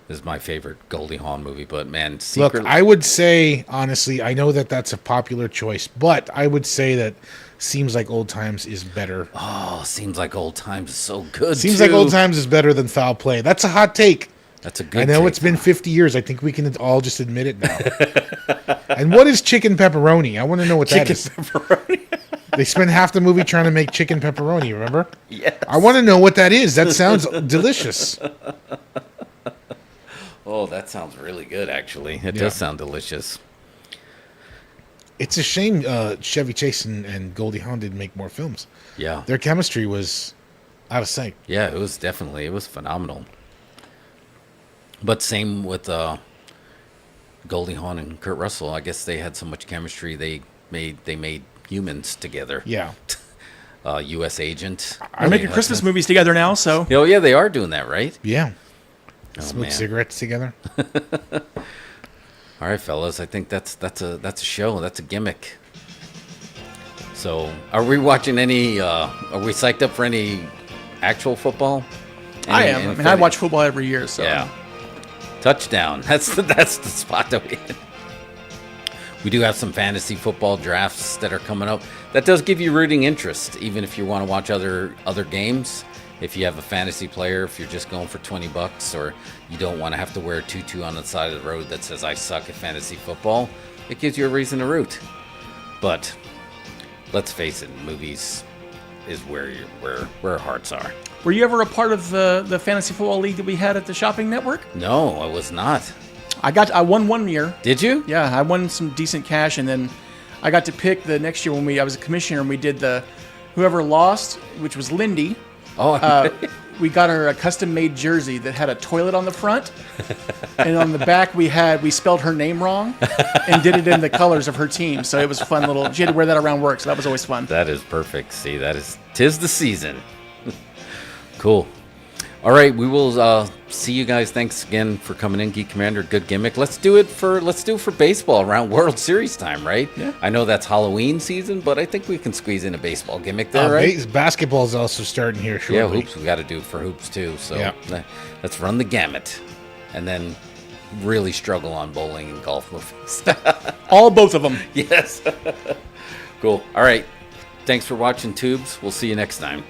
Is my favorite Goldie Hawn movie. But man, look, I would say honestly, I know that that's a popular choice, but I would say that Seems Like Old Times is better. Oh, Seems Like Old Times is so good. Seems Like Old Times is better than Foul Play. That's a hot take. That's a good. I know it's been 50 years. I think we can all just admit it now. And what is chicken pepperoni? I want to know what that is. Chicken pepperoni. They spend half the movie trying to make chicken pepperoni. Remember? Yes. I want to know what that is. That sounds delicious. Oh, that sounds really good, actually. It does sound delicious. It's a shame Chevy Chase and Goldie Hawn didn't make more films. Yeah. Their chemistry was out of sight. Yeah, it was phenomenal. But same with Goldie Hawn and Kurt Russell. I guess they had so much chemistry they made Humans together. Yeah. U.S. Agent. They're making Christmas movies together now, so. Oh, yeah, they are doing that, right? Yeah. Smoke cigarettes together. All right, fellas. I think that's a show. That's a gimmick. So, are we watching any? Are we psyched up for any actual football? I am. I mean, I watch football every year. So yeah. Touchdown. That's the spot that we. We do have some fantasy football drafts that are coming up. That does give you rooting interest, even if you want to watch other games. If you have a fantasy player, if you're just going for $20, or you don't want to have to wear a tutu on the side of the road that says "I suck at fantasy football," it gives you a reason to root. But let's face it, movies is where our hearts are. Were you ever a part of the fantasy football league that we had at the shopping network? No, I was not. I won one year. Did you? Yeah, I won some decent cash, and then I got to pick the next year when I was a commissioner, and we did the whoever lost, which was Lindy. Oh, we got her a custom-made jersey that had a toilet on the front, and on the back we spelled her name wrong, and did it in the colors of her team. So it was a fun little. She had to wear that around work, so that was always fun. That is perfect. See, 'tis the season. Cool. All right, we will see you guys. Thanks again for coming in, Geek Commander. Good gimmick. Let's do it for baseball around World Series time, right? Yeah. I know that's Halloween season, but I think we can squeeze in a baseball gimmick there, right? Basketball is also starting here shortly. Yeah, hoops. We got to do it for hoops too. So let's run the gamut, and then really struggle on bowling and golf movies. Both of them. Yes. Cool. All right. Thanks for watching, Tubes. We'll see you next time.